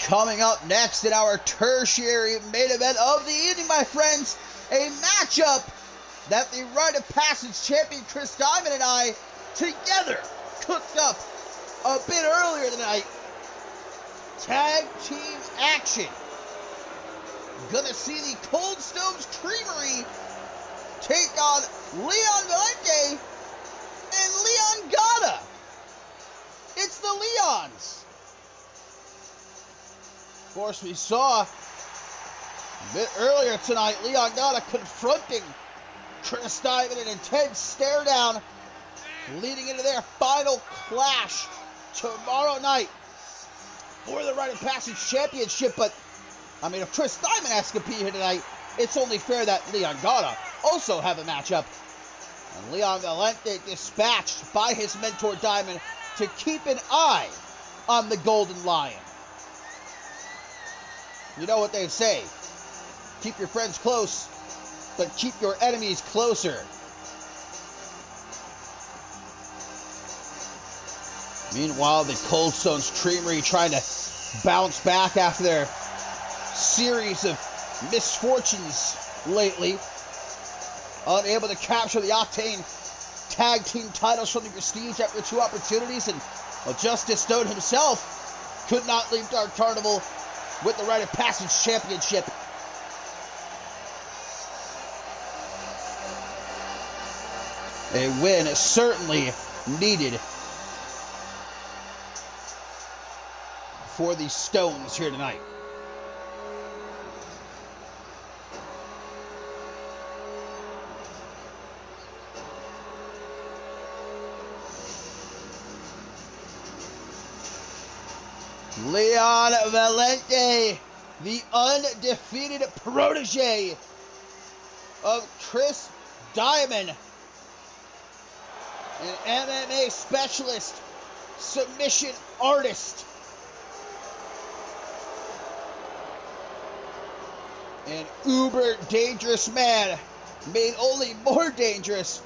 Coming up next in our tertiary main event of the evening, my friends, a matchup that the Rite of Passage champion Chris Diamond and I together cooked up a bit earlier tonight. Tag team action. Gonna see the Cold Stones Creamery take on Leon Valente and Leon Gata. It's the Leons. Of course, we saw a bit earlier tonight Leon Gata confronting Chris Diamond in an intense stare down, leading into their final clash tomorrow night for the Rite of Passage Championship. But, I mean, if Chris Diamond has to compete here tonight, it's only fair that Leon Gata also have a matchup. And Leon Valente dispatched by his mentor Diamond to keep an eye on the Golden Lion. You know what they say, keep your friends close, but keep your enemies closer. Meanwhile, the Cold Stones Creamery trying to bounce back after their series of misfortunes lately. Unable to capture the Octane tag team titles from the Prestige after 2 opportunities, and Justice Stone himself could not leave Dark Carnival with the Rite of Passage Championship. A win certainly needed for the Stones here tonight. Leon Valente, the undefeated protege of Chris Diamond, an MMA specialist, submission artist, an uber dangerous man, made only more dangerous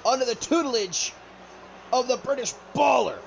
under the tutelage of the British Baller.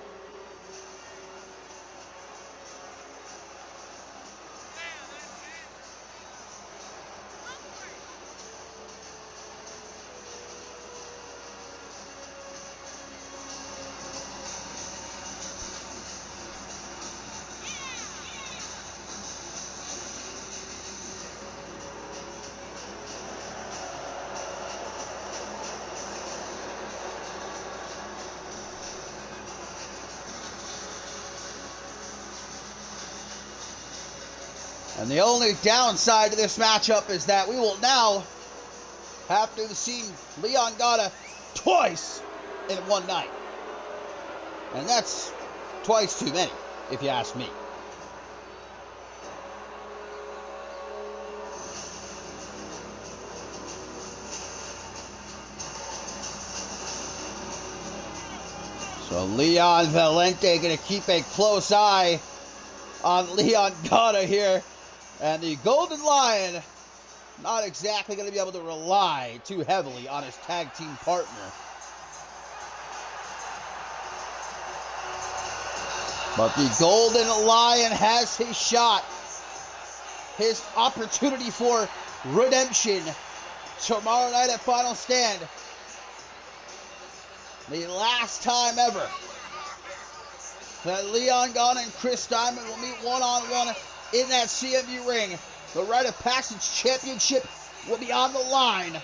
And the only downside to this matchup is that we will now have to see Leon Gata twice in one night. And that's twice too many, if you ask me. So Leon Valente going to keep a close eye on Leon Gata here. And the Golden Lion not exactly going to be able to rely too heavily on his tag team partner. But the Golden Lion has his shot, his opportunity for redemption tomorrow night at Final Stand. The last time ever that Leon Gata and Chris Diamond will meet one-on-one in that CMV ring. The Rite of Passage Championship will be on the line.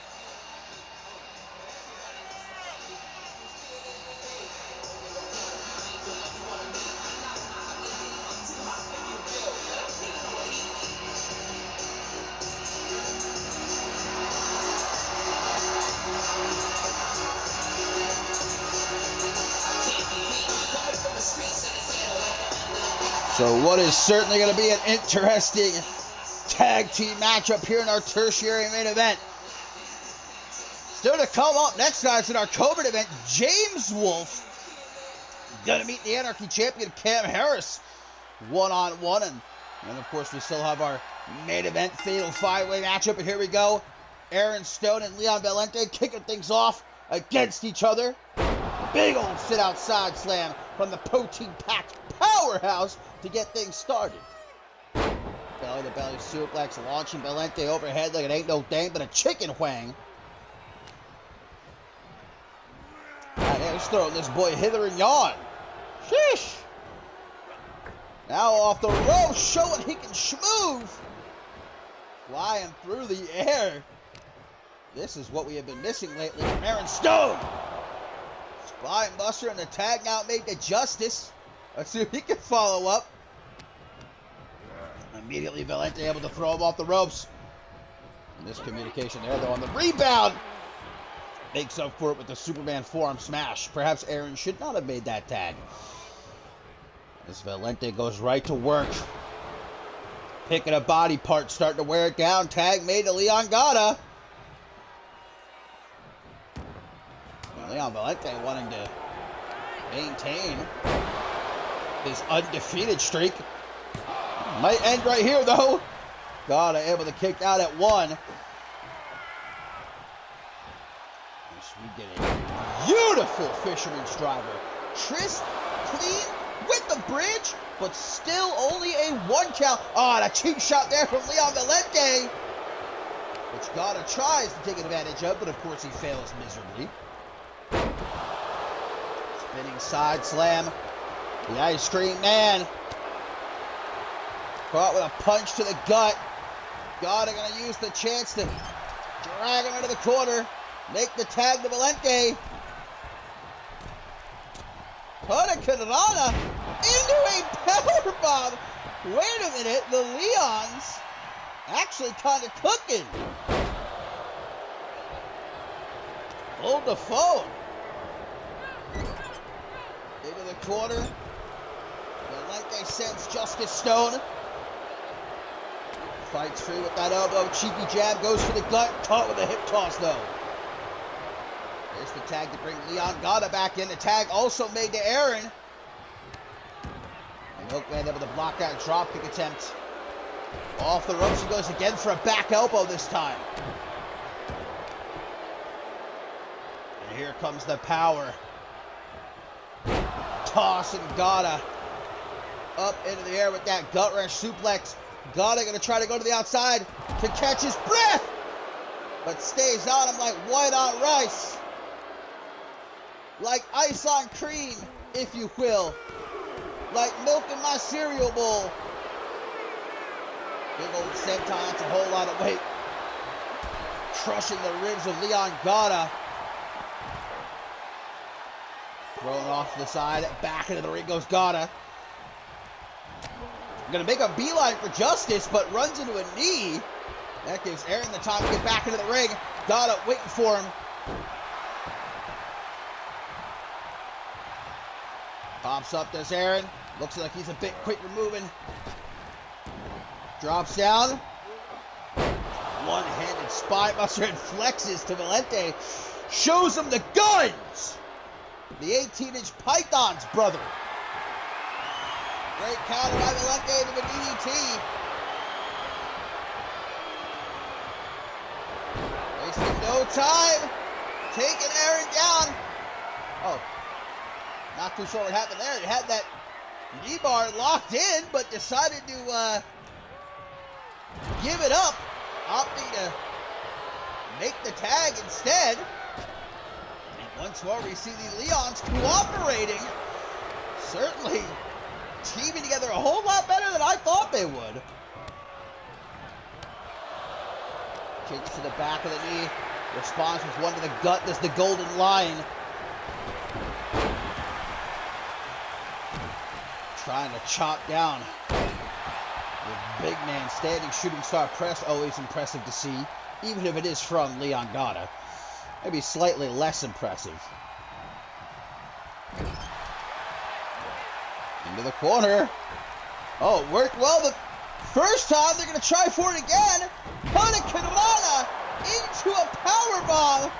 So what is certainly going to be an interesting tag team matchup here in our tertiary main event. Still to come up next, guys, in our COVID event, James Wolfe going to meet the Anarchy champion Cam Harris one-on-one. And of course, we still have our main event fatal 5-way matchup. And here we go. Aaron Stone and Leon Valente kicking things off against each other. Big old sit-outside slam from the protein-packed powerhouse to get things started. belly-to-belly suplex, launching Valente overhead like it ain't no thing but a chicken wang. And he's throwing this boy hither and yon. Sheesh. Now off the rope, showing he can schmoove. Flying through the air. This is what we have been missing lately from Aaron Stone. Spine buster and the tag now made to Justice. Let's see if he can follow up. Immediately Valente able to throw him off the ropes. Miscommunication there though on the rebound. Makes up for it with the Superman forearm smash. Perhaps Aaron should not have made that tag. As Valente goes right to work. Picking a body part, starting to wear it down. Tag made to Leon Gata. Leon Valente wanting to maintain his undefeated streak. Might end right here, though. Gata able to kick out at one. We get a beautiful fisherman's driver. Tryst clean with the bridge, but still only a 1 count. Oh, and a cheap shot there from Leon Valente, which Gata tries to take advantage of, but of course he fails miserably. Spinning side slam. The Ice Cream Man caught with a punch to the gut. Gata gonna use the chance to drag him into the corner. Make the tag to Valente. Hurricanrana into a powerbomb. Wait a minute, the Leons actually kind of cooking. Hold the phone. Into the corner. Valente sends Justice Stone. Fights free with that elbow. Cheeky jab goes for the gut. Caught with a hip toss though. There's the tag to bring Leon Gata back in. The tag also made to Aaron. And Milkman able to block that dropkick attempt. Off the ropes he goes again for a back elbow this time. And here comes the power. Tossing Gata up into the air with that gut wrench suplex. Gata gonna try to go to the outside to catch his breath, but stays on him like white on rice. Like ice on cream, if you will. Like milk in my cereal bowl. Big old senton, that's a whole lot of weight. Crushing the ribs of Leon Gata. Thrown off to the side, back into the ring goes Gata. Gonna make a beeline for Justice, but runs into a knee. That gives Aaron the time to get back into the ring. Gata waiting for him. Pops up, does Aaron. Looks like he's a bit quicker moving. Drops down. One-handed spine buster and flexes to Valente. Shows him the guns. The 18-inch Python's brother. Great counter by Valente into the DDT. Wasting no time. Taking Aaron down. Oh. Not too sure what happened there. He had that knee bar locked in, but decided to give it up, opting to make the tag instead. And once more, we see the Leons cooperating. Certainly teaming together a whole lot better than I thought they would. Kicks to the back of the knee. Responds with one to the gut. There's the golden line. Trying to chop down the big man standing shooting star press. Always impressive to see, even if it is from Leon Gata. Maybe slightly less impressive. Into the corner. Oh, it worked well the first time. They're going to try for it again. Hurricanrana into a powerbomb.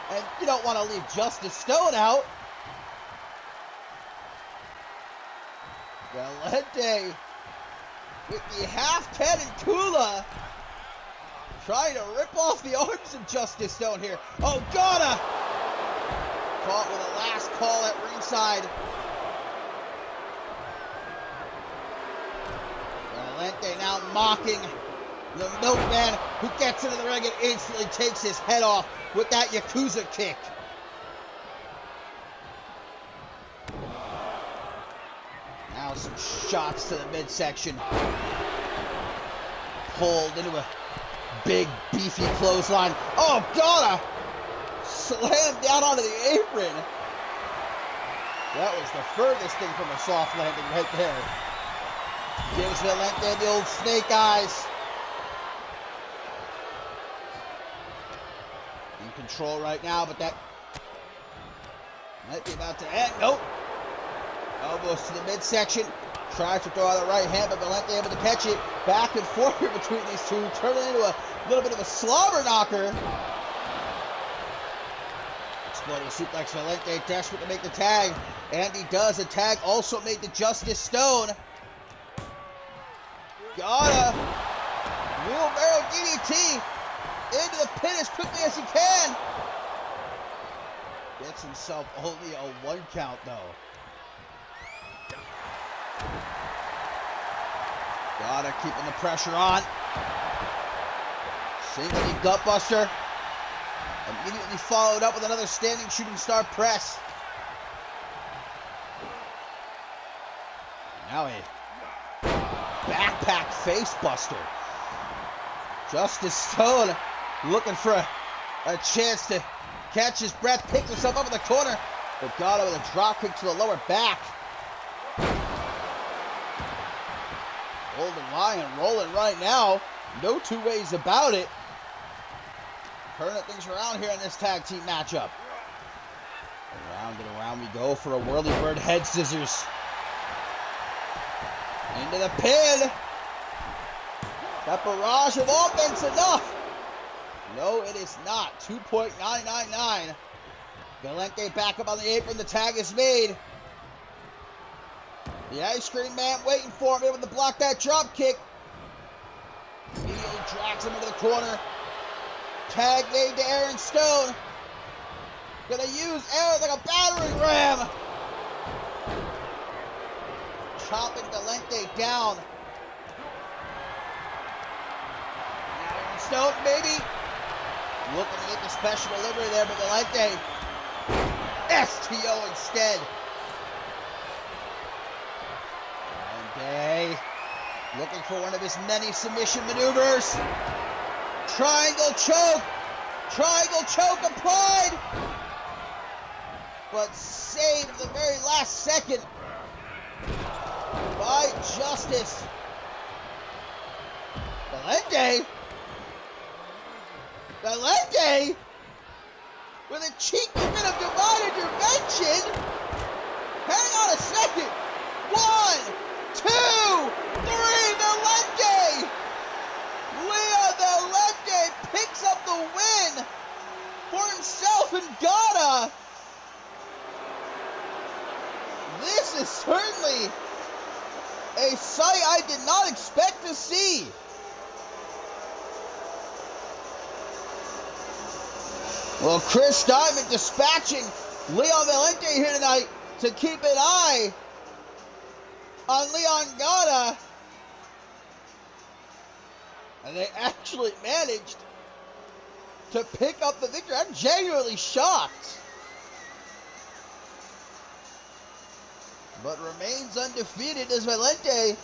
And you don't want to leave Justice Stone out. Valente with the half cannon Tula trying to rip off the arms of Justice Stone here. Oh, Gata caught with a last call at ringside. Valente now mocking the milkman, who gets into the ring and instantly takes his head off with that Yakuza kick. Now some shots to the midsection. Pulled into a big, beefy clothesline. Oh, God! Slammed down onto the apron. That was the furthest thing from a soft landing right there. Gives Valente the old snake eyes. In control right now, but that might be about to end. Nope. Elbows to the midsection. Tries to throw out the right hand, but Valente able to catch it. Back and forth here between these two, turning into a little bit of a slobber knocker. Exploding suplex. Valente desperate to make the tag, and he does. The tag also made the Justice Stone. Gotta wheelbarrow DDT into the pin as quickly as he can. Gets himself only a 1 count though. Gotta keeping the pressure on. Single gutbuster. Immediately followed up with another standing shooting star press. Now a backpack face buster. Justice Stone looking for a chance to catch his breath, picks himself up in the corner. But Gotta with a drop kick to the lower back. Golden Lion rolling right now. No two ways about it. Turning things around here in this tag team matchup. Around and around we go for a whirly bird head scissors. Into the pin. That barrage of offense enough? No, it is not. 2.999. Valente back up on the apron. The tag is made. The Ice Cream Man waiting for him, able to block that drop kick. Immediately drags him into the corner. Tag made to Aaron Stone. Gonna use Aaron like a battering ram. Chopping Valente down. Now Aaron Stone, maybe. Looking to get the special delivery there, but Valente. STO instead. Valente looking for one of his many submission maneuvers. Triangle choke. Triangle choke applied. But saved at the very last second by Justice. Valente. Valente with a cheeky bit of divine intervention. Hang on a second. 1, 2, 3, Valente! Leon Valente picks up the win for himself and Gotta. This is certainly a sight I did not expect to see. Well, Chris Diamond dispatching Leon Valente here tonight to keep an eye on Leon Gotta. And they actually managed to pick up the victory. I'm genuinely shocked. But remains undefeated as Valente.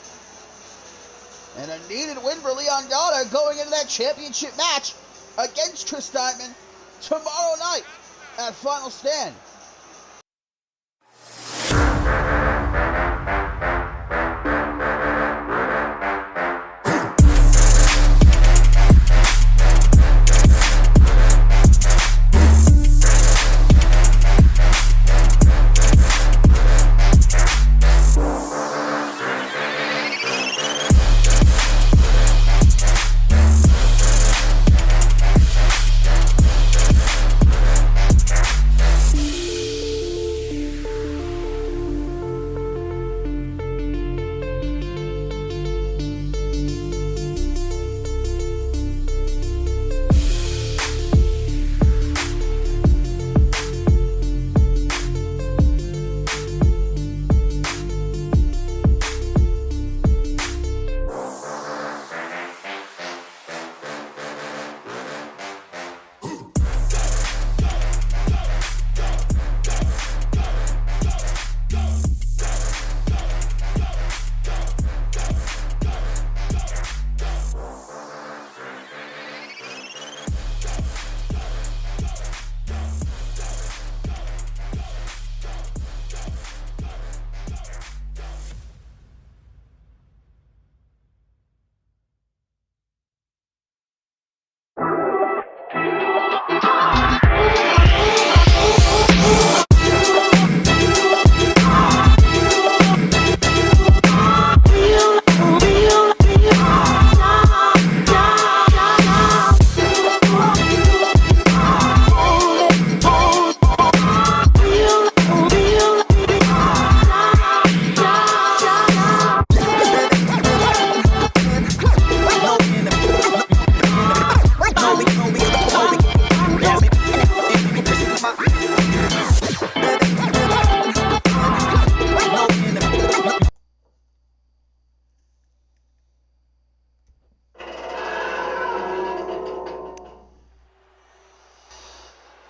And a needed win for Leon Gotta going into that championship match against Chris Diamond tomorrow night at Final Stand.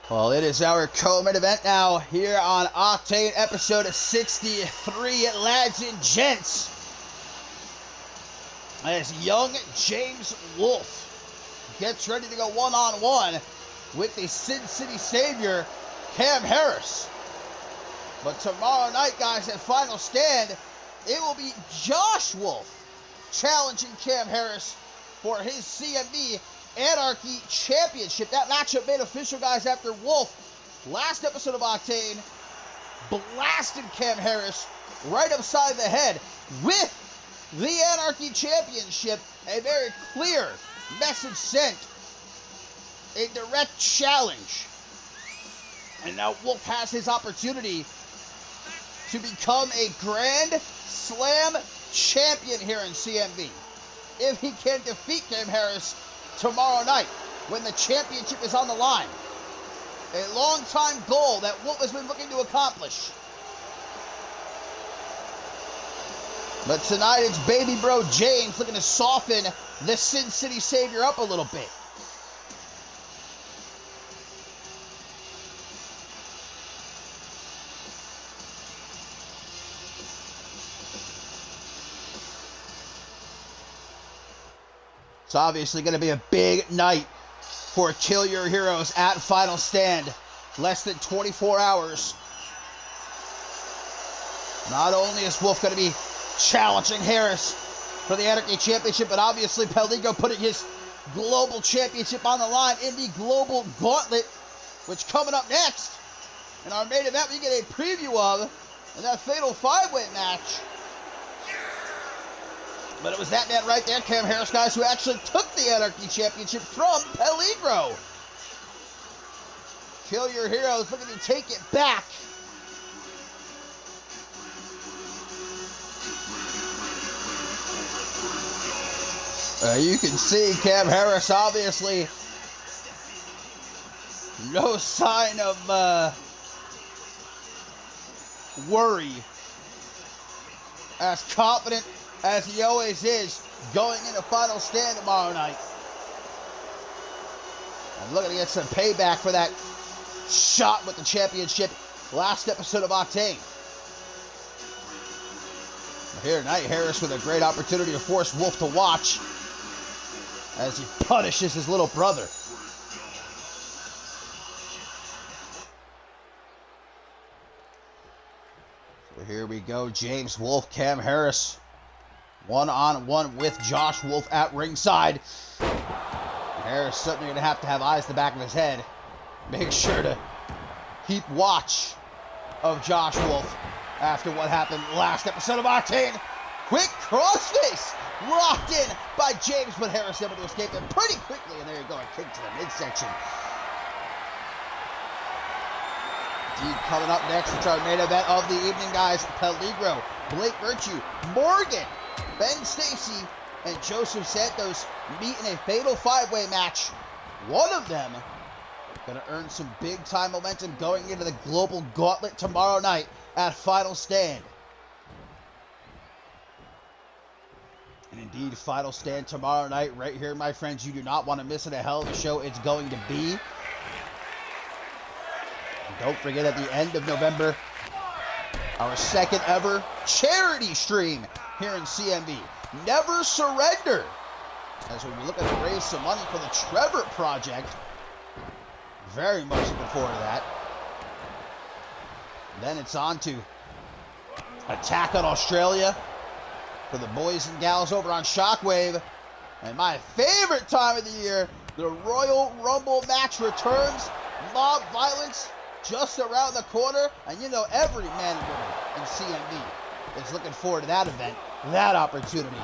Well, it is our co-main event now here on Octane episode 63, lads and gents. As young James Wolfe gets ready to go one-on-one with the Sin City Savior, Cam Harris. But tomorrow night, guys, at Final Stand, it will be Josh Wolfe challenging Cam Harris for his CMV Anarchy Championship. That matchup made official, guys, after Wolfe, last episode of Octane, blasted Cam Harris right upside the head with the Anarchy Championship. A very clear message sent. A direct challenge. And now Wolfe has his opportunity to become a Grand Slam champion here in CMV. If he can defeat Cam Harris tomorrow night, when the championship is on the line. A long-time goal that Wolfe has been looking to accomplish. But tonight it's baby bro James looking to soften the Sin City Savior up a little bit. It's obviously going to be a big night for Kill Your Heroes at Final Stand. Less than 24 hours. Not only is Wolfe going to be challenging Harris for the Anarchy Championship, but obviously Peligo putting his global championship on the line in the Global Gauntlet, which coming up next in our main event we get a preview of in that Fatal 5-Way match. But it was that man right there, Cam Harris, guys, who actually took the Anarchy Championship from Peligro. Kill Your Heroes looking to take it back. You can see Cam Harris, obviously, no sign of worry. As confident as he always is going into Final Stand tomorrow night. And looking to get some payback for that shot with the championship last episode of Octane. Here tonight, Harris with a great opportunity to force Wolfe to watch as he punishes his little brother. So here we go, James Wolfe, Cam Harris. One-on-one with Josh Wolfe at ringside. Harris certainly going to have eyes in the back of his head. Make sure to keep watch of Josh Wolfe after what happened last episode of Octane. Quick crossface locked in by James, but Harris able to escape it pretty quickly. And there you go, a kick to the midsection. Indeed, coming up next, it's our main event of the evening, guys. Peligro, Blake Virtue, Morgan, Ben Stacy, and Joseph Santos meet in a Fatal 5-Way match. One of them going to earn some big-time momentum going into the Global Gauntlet tomorrow night at Final Stand. And indeed, Final Stand tomorrow night right here, my friends. You do not want to miss it. A hell of a show it's going to be. And don't forget, at the end of November, our second ever charity stream here in CMV. Never Surrender. As we look at to raise some money for the Trevor Project. Very much looking forward to that. And then it's on to Attack on Australia for the boys and gals over on Shockwave. And my favorite time of the year, the Royal Rumble match returns. Mob violence just around the corner. And you know, every man and woman in CMV is looking forward to that event, that opportunity.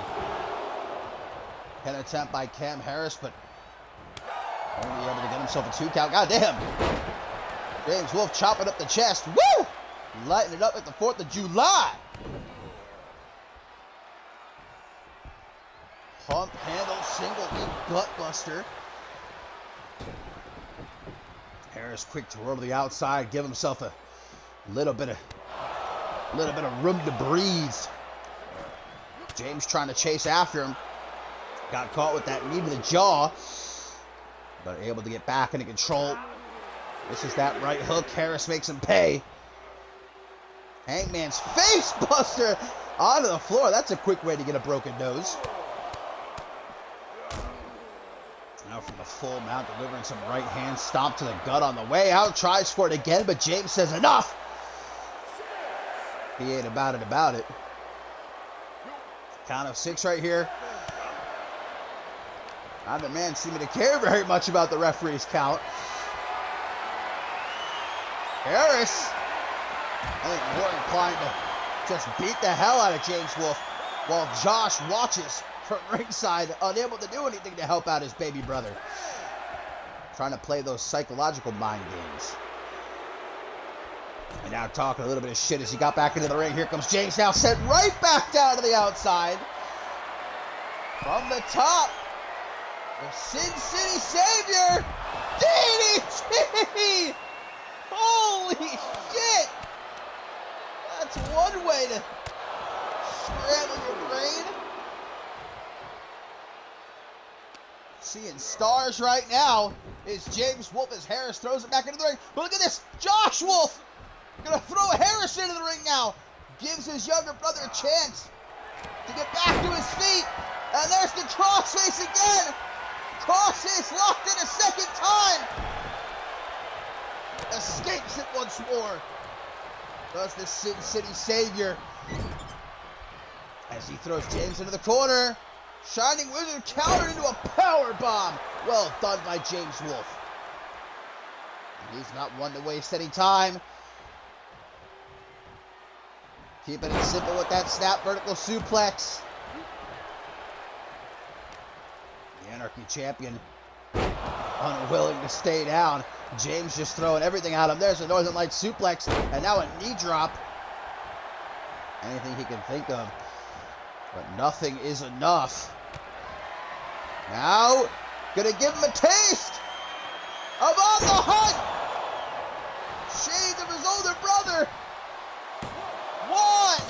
Head attempt by Cam Harris, but only able to get himself a 2 count. God damn. James Wolfe chopping up the chest. Woo! Lighting it up at the 4th of July. Pump handle, single knee gut buster. Harris quick to roll to the outside, give himself a little bit of room to breathe. James trying to chase after him. Got caught with that knee to the jaw, but able to get back into control. This is that right hook. Harris makes him pay. Hangman's face buster onto the floor. That's a quick way to get a broken nose. Now from the full mount, delivering some right hand stomp to the gut on the way out. Tries for it again, but James says enough. He ain't about it. Count of 6 right here. Neither man seeming to care very much about the referee's count. Harris, I think more inclined to just beat the hell out of James Wolfe, while Josh watches from ringside, unable to do anything to help out his baby brother. Trying to play those psychological mind games. And now talking a little bit of shit as he got back into the ring. Here comes James now, sent right back down to the outside. From the top, the Sin City Savior, DDT! Holy shit! That's one way to scramble your brain. Seeing stars right now is James Wolfe as Harris throws it back into the ring. But look at this, Josh Wolfe gonna throw Harris into the ring now. Gives his younger brother a chance to get back to his feet. And there's the crossface again. Crossface locked in a second time. Escapes it once more. Does the Sin City Savior as he throws James into the corner. Shining Wizard countered into a power bomb. Well done by James Wolfe. And he's not one to waste any time. Keeping it simple with that snap vertical suplex. The Anarchy Champion unwilling to stay down. James just throwing everything at him. There's a Northern Lights suplex, and now a knee drop. Anything he can think of, but nothing is enough. Now, gonna give him a taste of On the Hunt. Shades of his older brother. 1,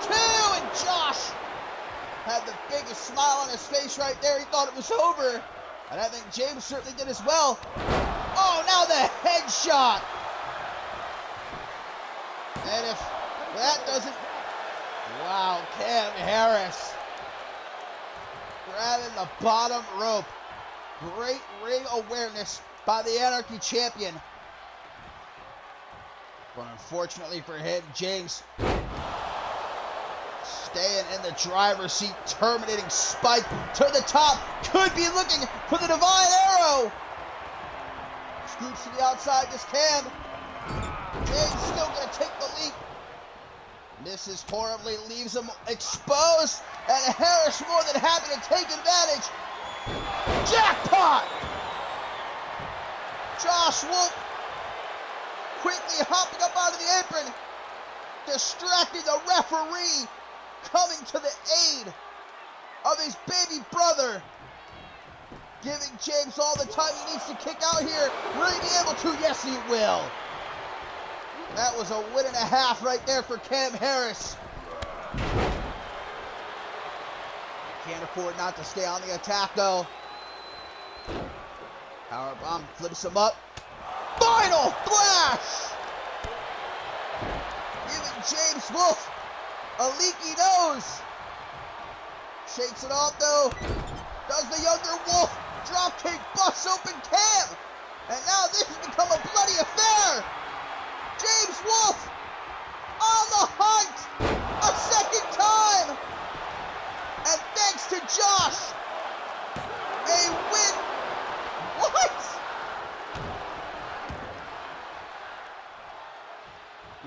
2, and Josh had the biggest smile on his face right there. He thought it was over. And I think James certainly did as well. Oh, now the headshot. And if that doesn't... Wow, Cam Harris grabbing the bottom rope. Great ring awareness by the Anarchy Champion. But unfortunately for him, James staying in the driver's seat, terminating Spike to the top. Could be looking for the Divine Arrow. Scoops to the outside, this Cam. James still going to take the leap. Misses horribly, leaves him exposed, and Harris more than happy to take advantage. Jackpot! Josh Wolfe quickly hopping up out of the apron, distracting the referee, coming to the aid of his baby brother, giving James all the time he needs to kick out here. Will he be able to? Yes, he will. That was a win and a half right there for Cam Harris. Can't afford not to stay on the attack, though. Powerbomb flips him up. Final flash! Giving James Wolfe a leaky nose. Shakes it off, though. Does the younger Wolfe dropkick, busts open Cam. And now this has become a bloody affair. James Wolfe on the hunt a second time. And thanks to Josh, a win. What?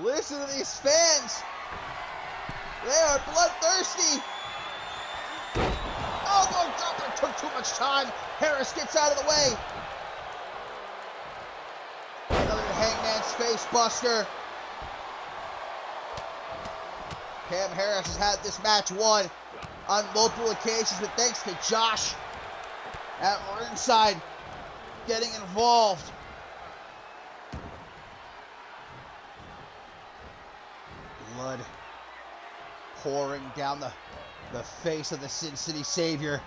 Listen to these fans. They are bloodthirsty. Oh, no, Doctor took too much time. Harris gets out of the way. Another Hangman's face buster. Cam Harris has had this match won on multiple occasions, but thanks to Josh at ringside getting involved. Blood pouring down the face of the Sin City Savior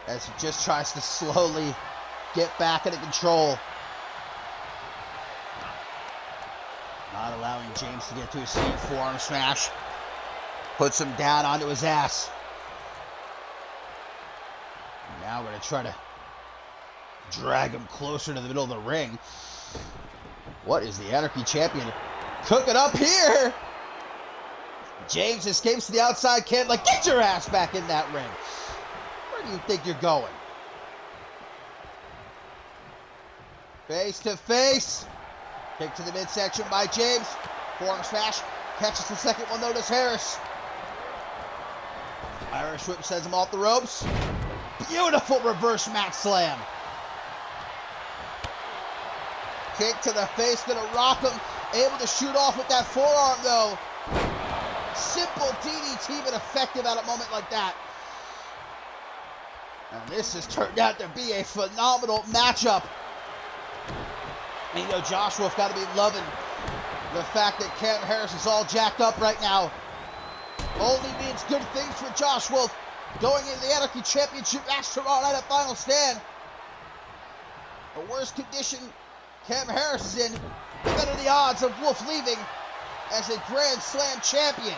as he just tries to slowly get back into control. Not allowing James to get to his feet. Forearm smash. Puts him down onto his ass. Now we're going to try to drag him closer to the middle of the ring. What is the Anarchy Champion cooking up here? James escapes to the outside. Can't get your ass back in that ring. Where do you think you're going? Face to face. Kick to the midsection by James. Forearm smash. Catches the second one, Notice Harris. Irish whip sends him off the ropes. Beautiful reverse mat slam. Kick to the face, gonna rock him. Able to shoot off with that forearm though. Simple DDT, but effective at a moment like that. And this has turned out to be a phenomenal matchup. And Josh Wolf got to be loving the fact that Cam Harris is all jacked up right now. Only means good things for Josh Wolf going into the Anarchy Championship match tomorrow night at Final Stand. The worse condition Cam Harris is in, the better the odds of Wolf leaving as a Grand Slam champion.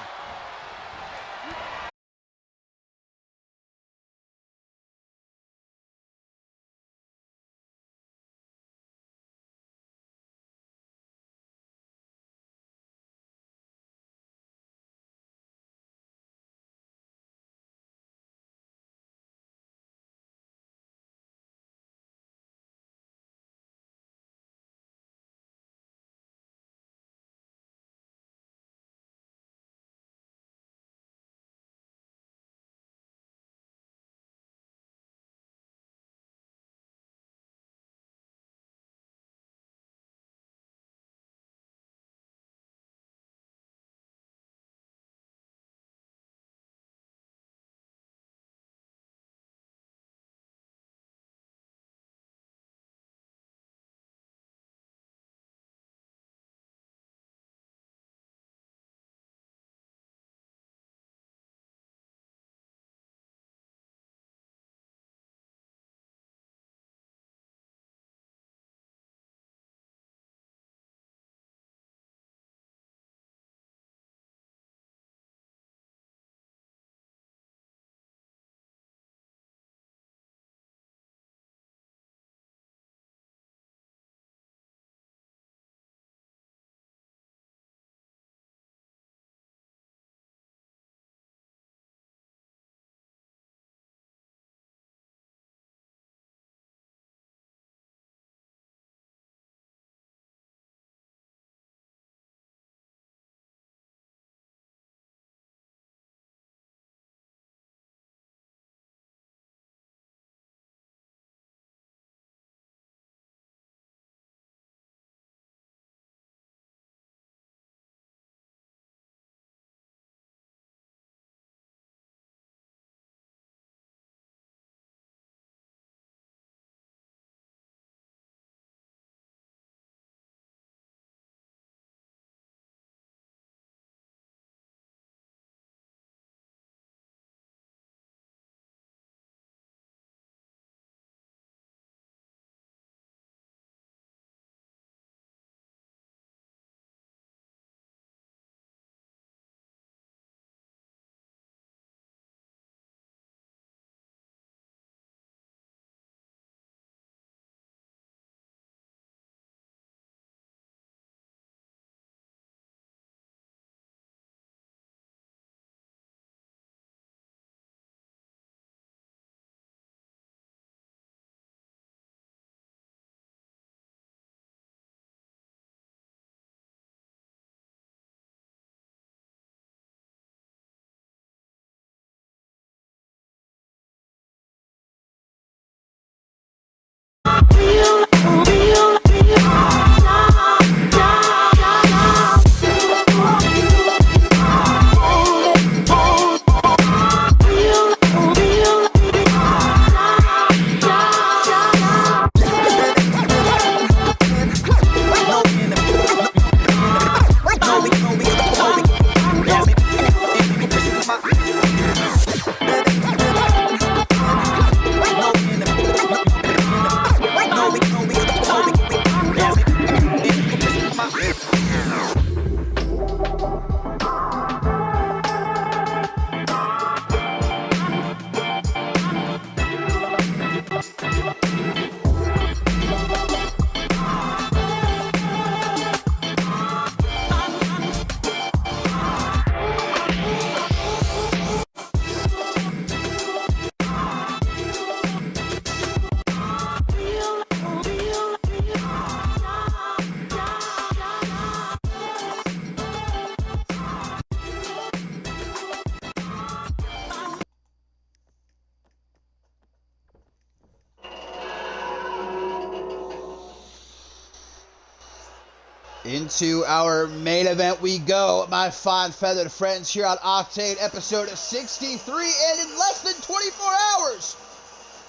Into our main event we go, my fine feathered friends, here on Octane episode 63, and in less than 24 hours,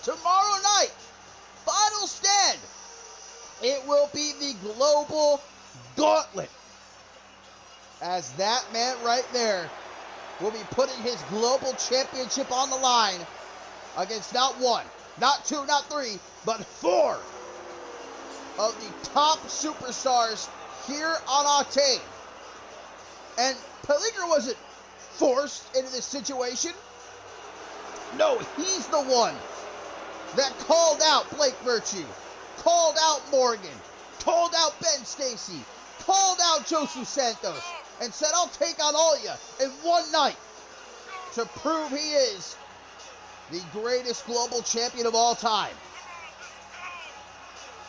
tomorrow night, final stand, it will be the Global Gauntlet, as that man right there will be putting his Global Championship on the line against not one, not two, not three, but four of the top superstars here on Octane. And Pellicer wasn't forced into this situation. No, he's the one that called out Blake Virtue, called out Morgan, called out Ben Stacy, called out Joseph Santos, and said, I'll take on all of you in one night to prove he is the greatest global champion of all time.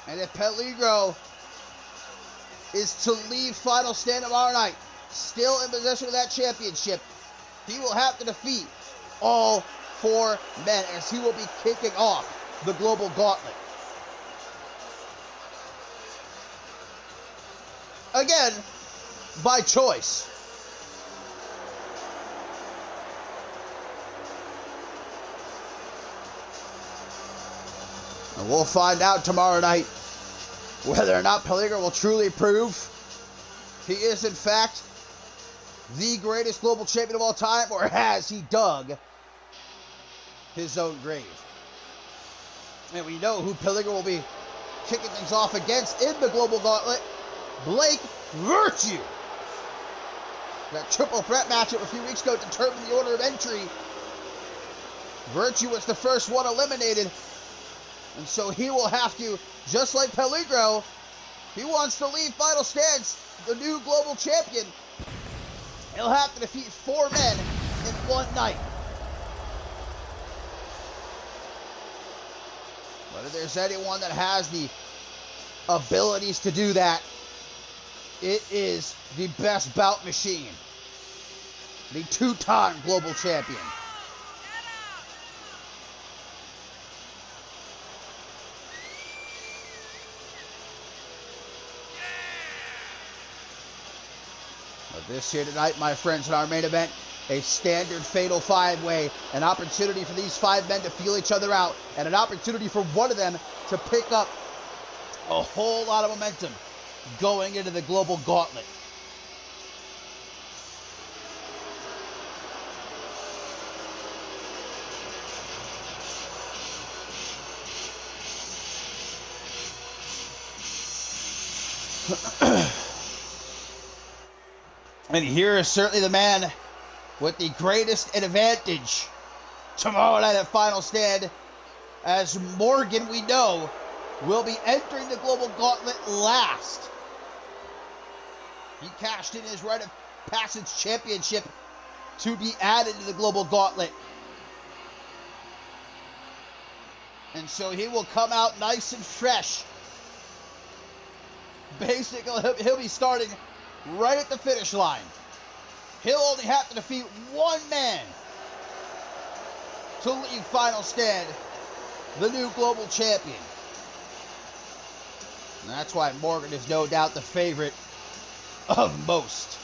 And if Pellicer is to leave final stand tomorrow night still in possession of that championship, he will have to defeat all four men, as he will be kicking off the Global Gauntlet. Again, by choice. And we'll find out tomorrow night whether or not Pellicer will truly prove he is, in fact, the greatest global champion of all time, or has he dug his own grave. And we know who Pellicer will be kicking things off against in the Global Gauntlet: Blake Virtue. That triple threat matchup a few weeks ago determined the order of entry. Virtue was the first one eliminated, and so he will have to, just like Pellicer, he wants to leave final stands the new global champion. He'll have to defeat four men in one night. But if there's anyone that has the abilities to do that, it is the best bout machine, the two-time global champion. But this here tonight, my friends, in our main event, a standard fatal five-way, an opportunity for these five men to feel each other out, and an opportunity for one of them to pick up a whole lot of momentum going into the Global Gauntlet. And here is certainly the man with the greatest advantage tomorrow night at final stand, as Morgan, we know, will be entering the Global Gauntlet last. He cashed in his rite of passage championship to be added to the Global Gauntlet. And so he will come out nice and fresh. Basically, he'll be starting right at the finish line. He'll only have to defeat one man to leave final stand the new global champion. And that's why Morgan is no doubt the favorite of most.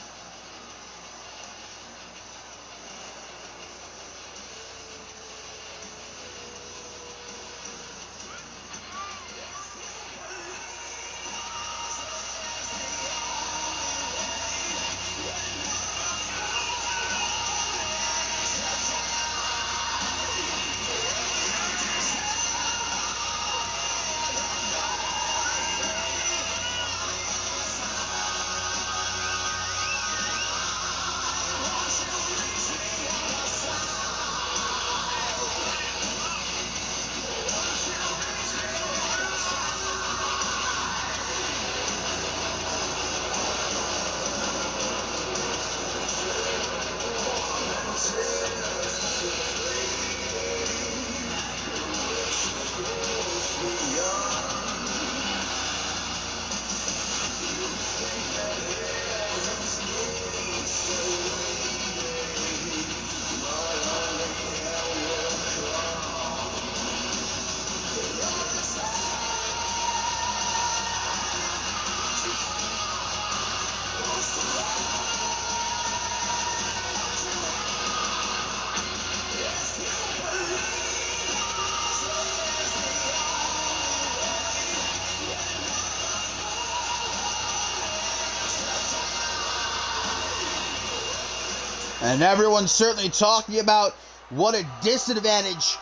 And everyone's certainly talking about what a disadvantage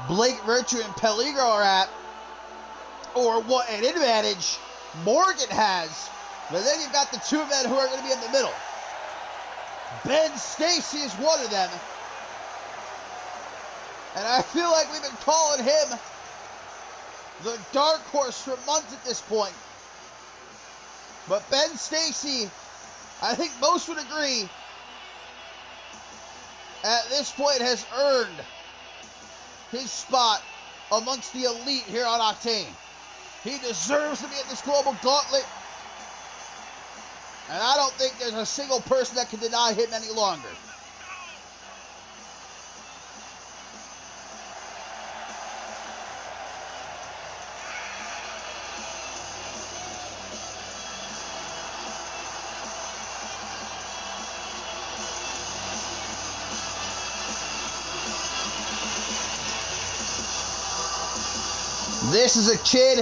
Blake Virtue and Peligro are at, or what an advantage Morgan has. But then you've got the two men who are going to be in the middle. Ben Stacy is one of them. And I feel like we've been calling him the dark horse for months at this point. But Ben Stacy, I think most would agree, at this point has earned his spot amongst the elite here on Octane. He deserves to be at this global gauntlet. And I don't think there's a single person that can deny him any longer. This is a kid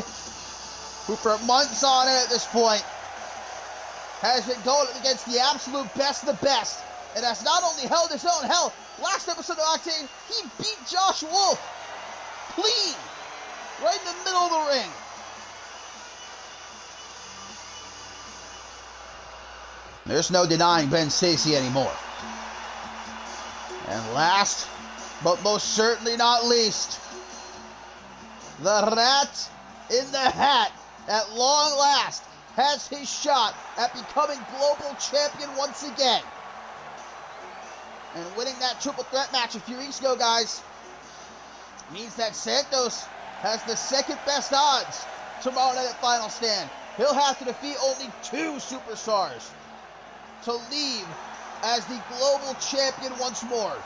who for months on end at this point has been going against the absolute best of the best, and has not only held his own. Hell, last episode of Octane, he beat Josh Wolf clean, right in the middle of the ring. There's no denying Ben Stacy anymore. And last, but most certainly not least, the rat in the hat, at long last, has his shot at becoming global champion once again. And winning that triple threat match a few weeks ago, guys, means that Santos has the second best odds tomorrow night at Final Stand. He'll have to defeat only 2 superstars to leave as the global champion once more.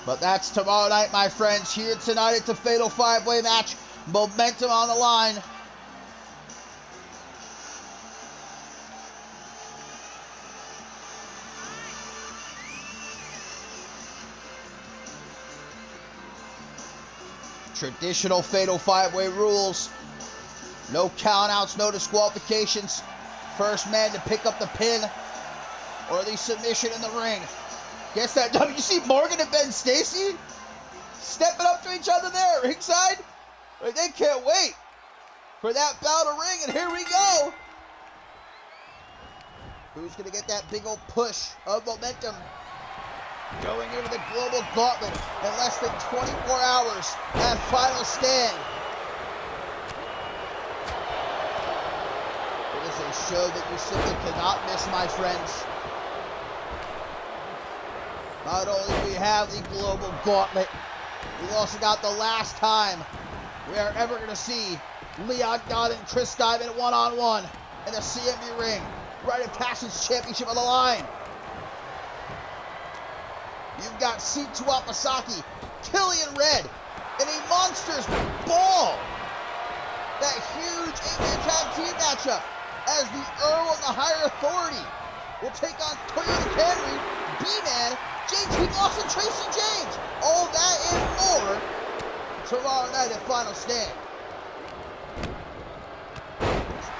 But that's tomorrow night, my friends. Here tonight, it's a fatal 5-way match. Momentum on the line. Traditional fatal 5-way rules. No countouts, no disqualifications. First man to pick up the pin or the submission in the ring. Guess that. You see Morgan and Ben Stacy stepping up to each other there ringside? Like, they can't wait for that bell to ring, and here we go. Who's going to get that big old push of momentum going into the global gauntlet in less than 24 hours at Final Stand? It is a show that you simply cannot miss, my friends. Not only do we have the global gauntlet, we've also got the last time we are ever going to see Leon Dodd and Chris Diamond one-on-one in a CMV ring. Rite of Passage Championship on the line. You've got C2 Alpasaki, Killian Red, in a monster's ball. That huge 8-man tag team matchup as the Earl and the Higher Authority will take on Toyota Camry, B-Man, JT Moss, and Tracy James. All that and more tomorrow night at Final Stand.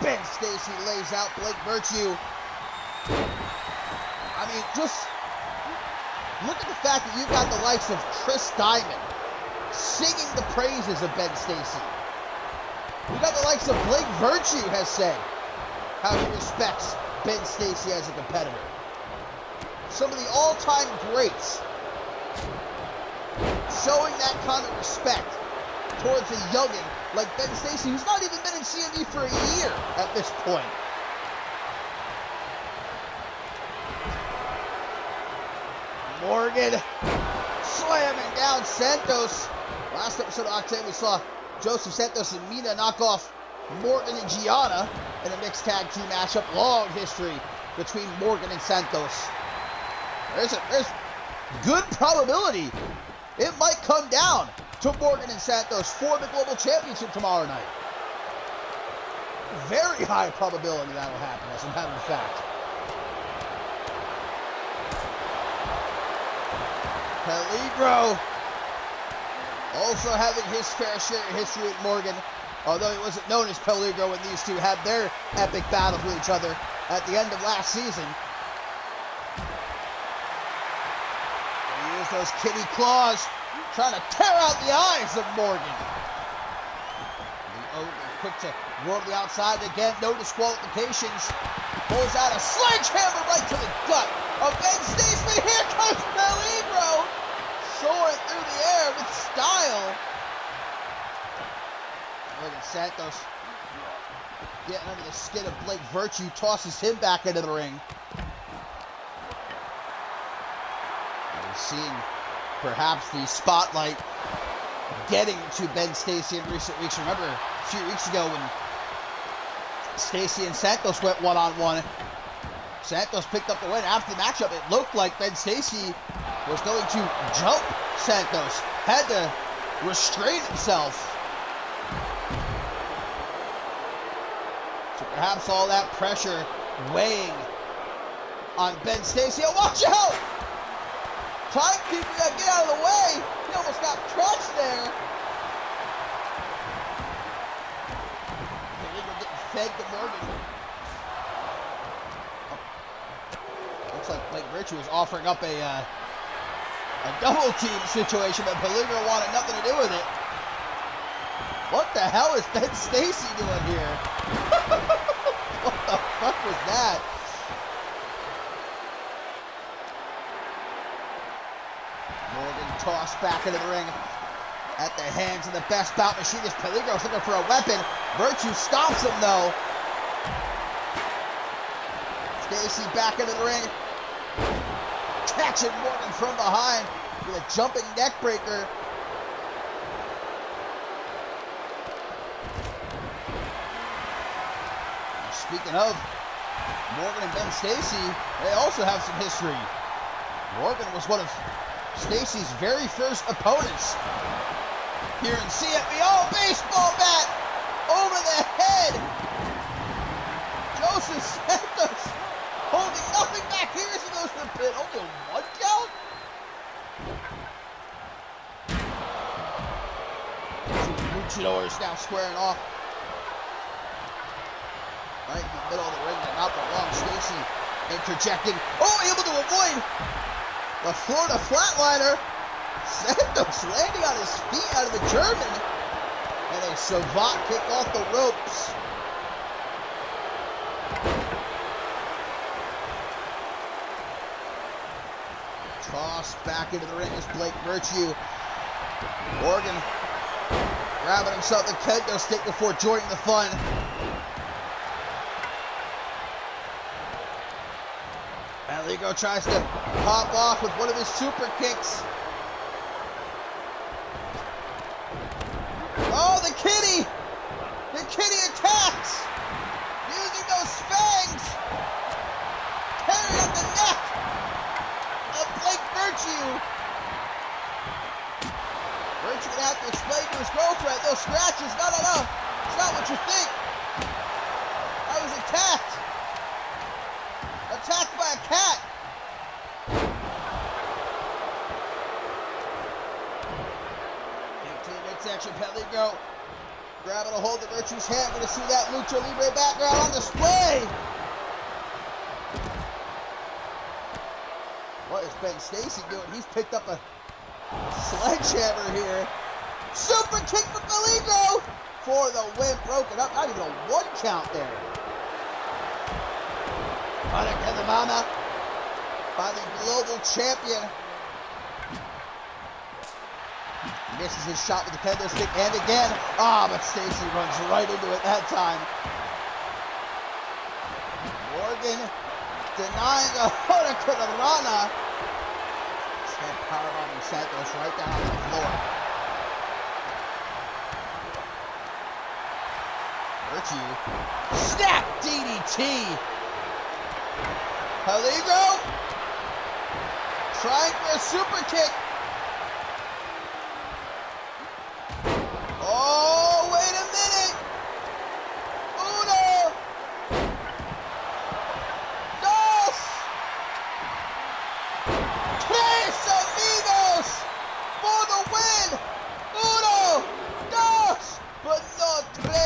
Ben Stacy lays out Blake Virtue. I mean, just look at the fact that you've got the likes of Chris Diamond singing the praises of Ben Stacy. You've got the likes of Blake Virtue has said how he respects Ben Stacy as a competitor. Some of the all-time greats showing that kind of respect towards a youngin like Ben Stacy, who's not even been in CMV for a year at this point. Morgan slamming down Santos. Last episode of Octane, we saw Joseph Santos and Mina knock off Morgan and Gianna in a mixed tag team matchup. Long history between Morgan and Santos. There's good probability it might come down to Morgan and Santos for the Global Championship tomorrow night. Very high probability that'll happen, as a matter of fact. Peligro also having his fair share of history with Morgan. Although he wasn't known as Peligro when these two had their epic battles with each other at the end of last season. He used those kitty claws, trying to tear out the eyes of Morgan. Quick to roll to the outside again, no disqualifications. Pulls out a sledgehammer right to the gut of Ben Stacy. Here comes Peligro, soaring through the air with style. Look at Santos getting under the skin of Blake Virtue, tosses him back into the ring. We've seen perhaps the spotlight getting to Ben Stacy in recent weeks. Remember a few weeks ago when Stacy and Santos went one-on-one. Santos picked up the win. After the matchup, it looked like Ben Stacy was going to jump Santos. Had to restrain himself. So perhaps all that pressure weighing on Ben Stacy. Oh, watch out! Timekeeping, get out of the way! He almost got crushed there. Fed to Morgan. Oh. Looks like Blake Virtue was offering up a double team situation, but Peligro wanted nothing to do with it. What the hell is Ben Stacy doing here? What the fuck was that? Morgan tossed back into the ring at the hands of the best bout machinist. Peligro's looking for a weapon. Virtue stops him though. Stacy back into the ring. Catching Morgan from behind with a jumping neck breaker. Speaking of Morgan and Ben Stacy, they also have some history. Morgan was one of Stacy's very first opponents here in CMV. Oh, baseball bat over the head. Joseph Santos holding nothing back here as he goes to the pin. Only a 1 count? Two luchadors now squaring off. Right in the middle of the ring, but not for long. Stacy interjecting. Oh, able to avoid the Florida flatliner. Santos landing on his feet out of the German. And a savant kick off the ropes. Tossed back into the ring is Blake Virtue. Morgan grabbing himself the kendo stick before joining the fun. Peligro tries to pop off with one of his super kicks. Oh, the kitty! The kitty attacks! Using those fangs! Tearing at the neck of Blake Virtue! Virtue gonna have to explain to his girlfriend those scratches. No, no, no! It's not what you think! I was attacked! Attacked by a cat! 15 midsection, Peligro grabbing a hold of Virtue's hand. Gonna see that Lucha Libre background on display! What is Ben Stacy doing? He's picked up a sledgehammer here. Super kick for Peligro for the win. Broken up. Not even a 1 count there. Mama by the global champion. Misses his shot with the kendo stick and again. But Stacy runs right into it that time. Morgan denying a Hurricanrana. Head powerbombing Santos right down on the floor. Virtue. Snap DDT. Peligro trying for a super kick. Oh, wait a minute. Uno. Dos. Tres amigos for the win. Uno. Dos. But no tres.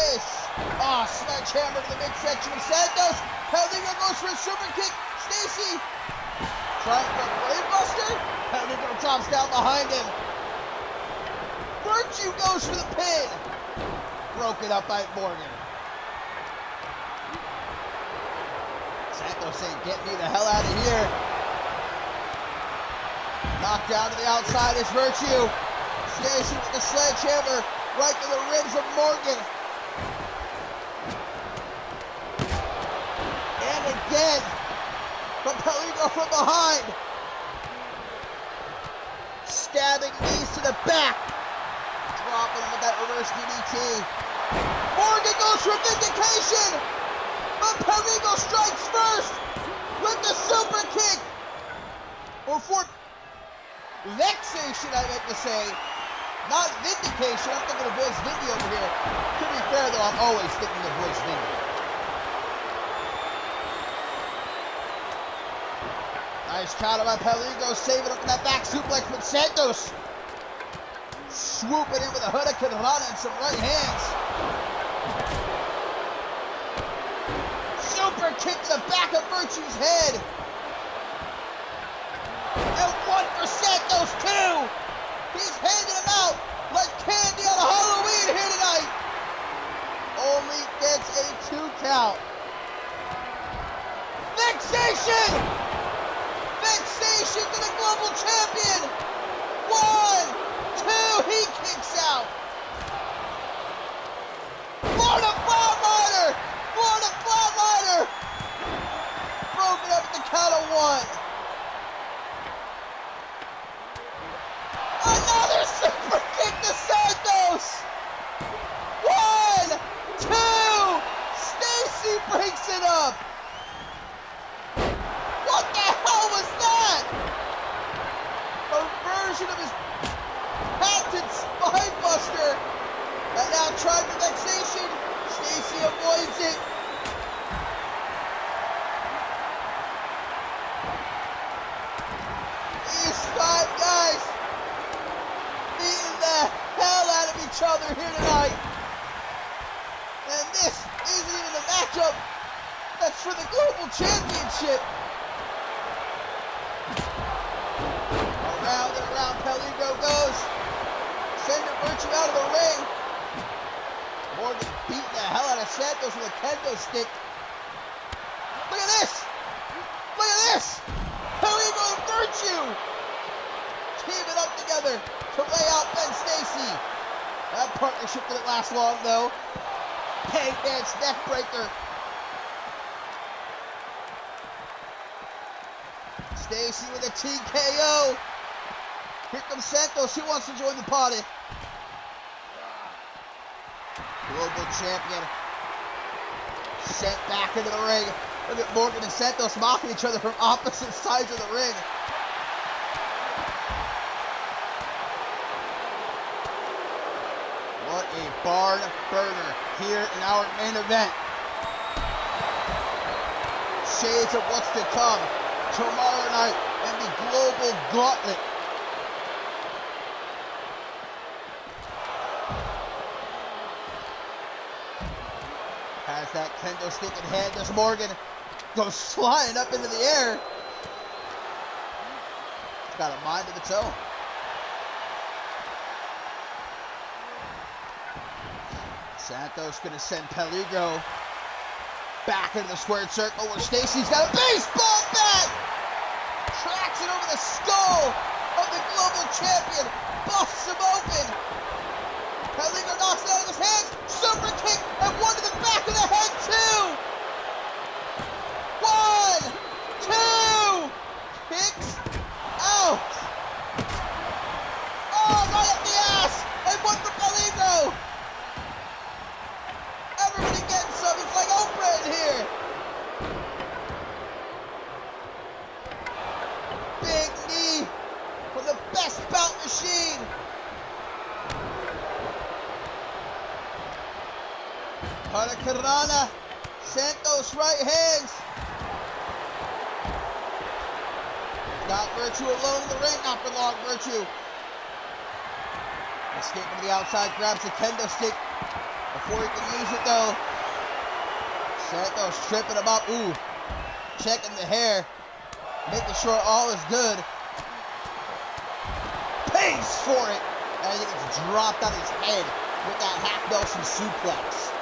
behind him. Virtue goes for the pin. Broken up by Morgan. Santos saying, get me the hell out of here. Knocked down to the outside is Virtue. Stacy with the sledgehammer right to the ribs of Morgan. And again, but Pellico from behind. Stabbing knees to the back. Dropping him with that reverse DDT. Morgan goes for vindication. But Pellico strikes first with the super kick. Or for vexation, I meant to say. Not vindication. I'm thinking of voice Vindy over here. To be fair, though, I'm always thinking of voice Vindy. Nice counter by Pellico, saving up in that back suplex, but Santos swooping in with a Hurricane Rana and some right hands. Super kick to the back of Virtue's head. And one for Santos, too. He's handing him out like candy on Halloween here tonight. Only gets a 2 count. Vexation! Vexation to the global champion. 1, 2, he kicks out. Florida Flatliner! Florida Flatliner! Broken up at the count of 1. Another super kick to Santos! 1, 2, Stacy breaks it up! What the hell was that? A version of his patented spine buster that now tried for vexation. Stacy avoids it. These 5 guys beating the hell out of each other here tonight. And this isn't even the matchup that's for the global championship. Around and around Pellico goes. Sending Virtue out of the ring. Morgan beating the hell out of Santos with a kendo stick. Look at this! Look at this! Pellico and Virtue teaming up together to lay out Ben Stacy. That partnership didn't last long though. Hangman's neck breaker. Stacy with a TKO. Here comes Santos. He wants to join the party. Global champion sent back into the ring. Look at Morgan and Santos mocking each other from opposite sides of the ring. What a barn burner here in our main event. Shades of what's to come tomorrow night in the Global Gauntlet. Has that kendo stick in hand as Morgan goes flying up into the air. It's got a mind of its own. Santos gonna send Pellico back into the squared circle where Stacy's got a baseball bat! Tracks it over the skull of the global champion, busts him open. Pellico knocks it out of his hands, super kick, and one to the back of the head too! 1, 2, kicks out! Oh, right up the ass, and one for Pellico! Everybody getting some. It's like Oprah in here. Big knee from the best bout machine. Hurricanrana. Santos right hands. Got Virtue alone in the ring. Not for long, Virtue. Escaping to the outside. Grabs the kendo stick. Before he can use it though, Santos tripping him up. Ooh, checking the hair, making sure all is good. pays for it. And he gets dropped on his head with that half Nelson suplex.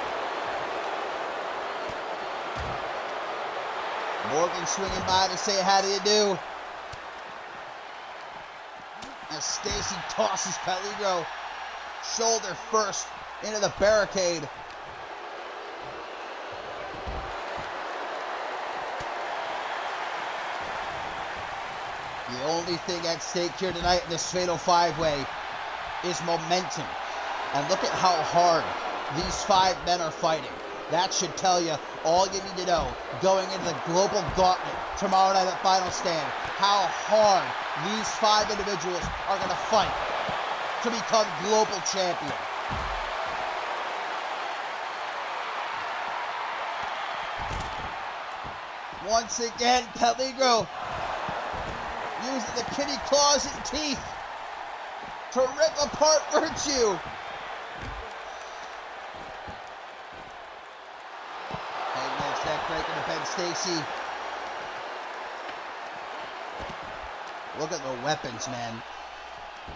Morgan swinging by to say, how do you do? As Stacy tosses Peligro shoulder first into the barricade. The only thing at stake here tonight in this Fatal 5-Way is momentum. And look at how hard these 5 men are fighting. That should tell you all you need to know going into the Global Gauntlet tomorrow night at Final Stand. How hard these 5 individuals are going to fight to become global champion. Once again, Peligro using the kitty claws and teeth to rip apart Virtue. Hangman's neck breaker to Ben Stacy. Look at the weapons, man.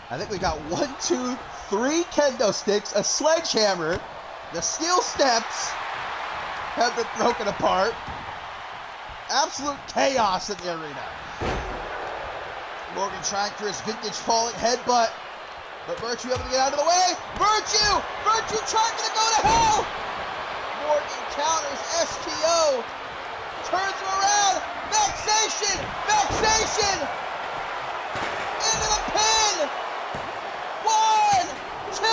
I think we got 1, 2, 3 kendo sticks, a sledgehammer. The steel steps have been broken apart. Absolute chaos in the arena. Morgan trying for his vintage falling headbutt, but Virtue able to get out of the way. Virtue trying to go to hell. Morgan counters STO, turns him around. Vexation into the pin. 1, 2,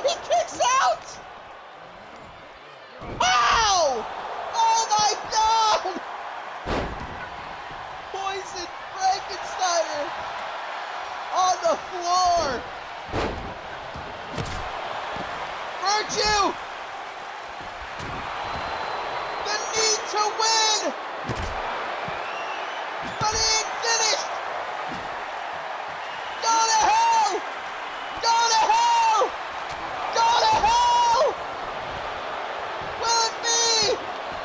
he kicks out. Wow! Oh my God! Poison Frankensteiner on the floor. Virtue! The need to win! But he ain't finished! Go to hell! Go to hell! Go to hell! Will it be?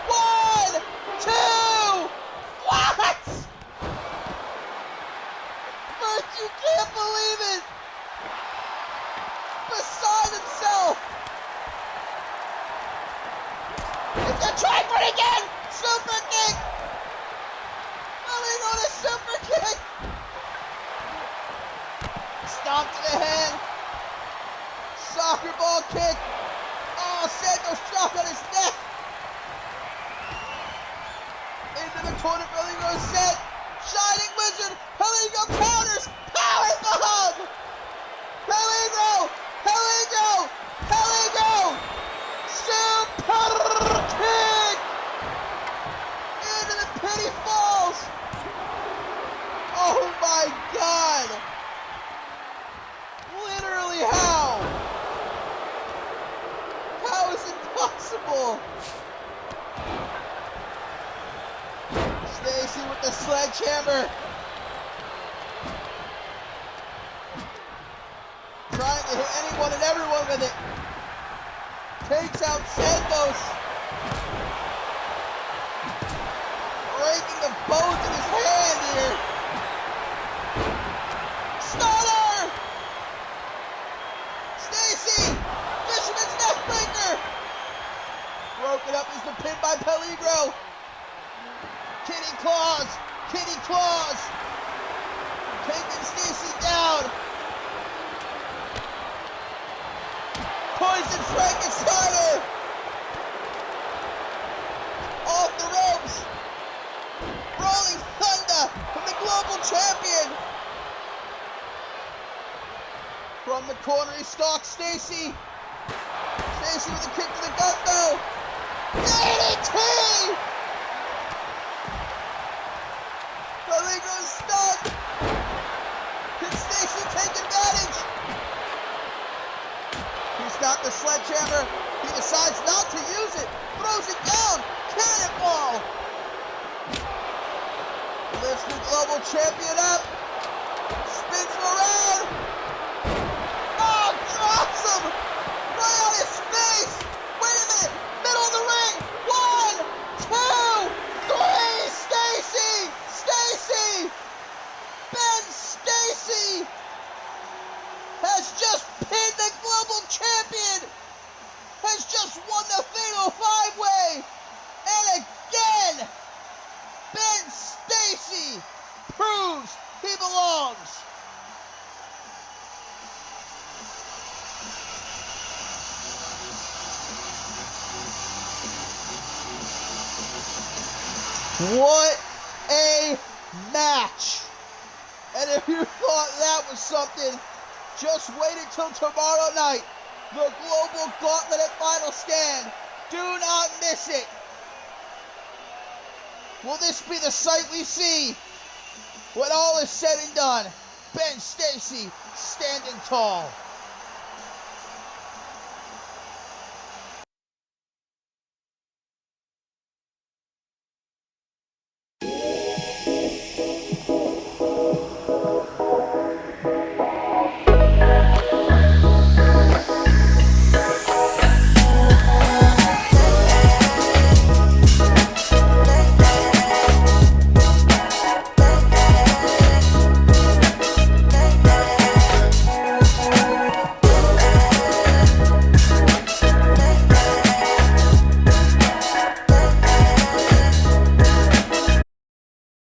1, 2, what? Virtue can't believe it! Beside himself! He's gonna try for it again! Super kick! Moving on a super kick! Stomp to the head! Soccer ball kick! Oh, Santos drop on his neck! Into the corner, Peligro set! Shining Wizard! Peligro counters! Power bomb! Peligro! Super kick! Into the pit he falls! Oh my God! Literally how? How is it possible? Stacy with the sledgehammer. Trying to hit anyone and everyone with it. Takes out Santos. Breaking the bones in his hand here. Stunner! Stacy! Fisherman's neckbreaker! Broken up is the pin by Peligro. Kitty claws! Taking Stacy down. Poison Frankensteiner! Off the ropes! Rolling Thunder from the global champion! From the corner he stalks Stacy! Stacy with a kick to the gut though! DDT! Peligro's stunned! Can Stacy take advantage? He's got the sledgehammer. He decides not to use it. Throws it down. Cannonball. Lifts the global champion up. Spins him around. Oh, drops him. Right on his face. Wait a minute. Middle of the ring. 1, 2, 3. Stacy. Ben Stacy. belongs. What a match. And if you thought that was something, just wait until tomorrow night. The Global Gauntlet Final Stand. Do not miss it. Will this be the sight we see when all is said and done? Ben Stacy standing tall.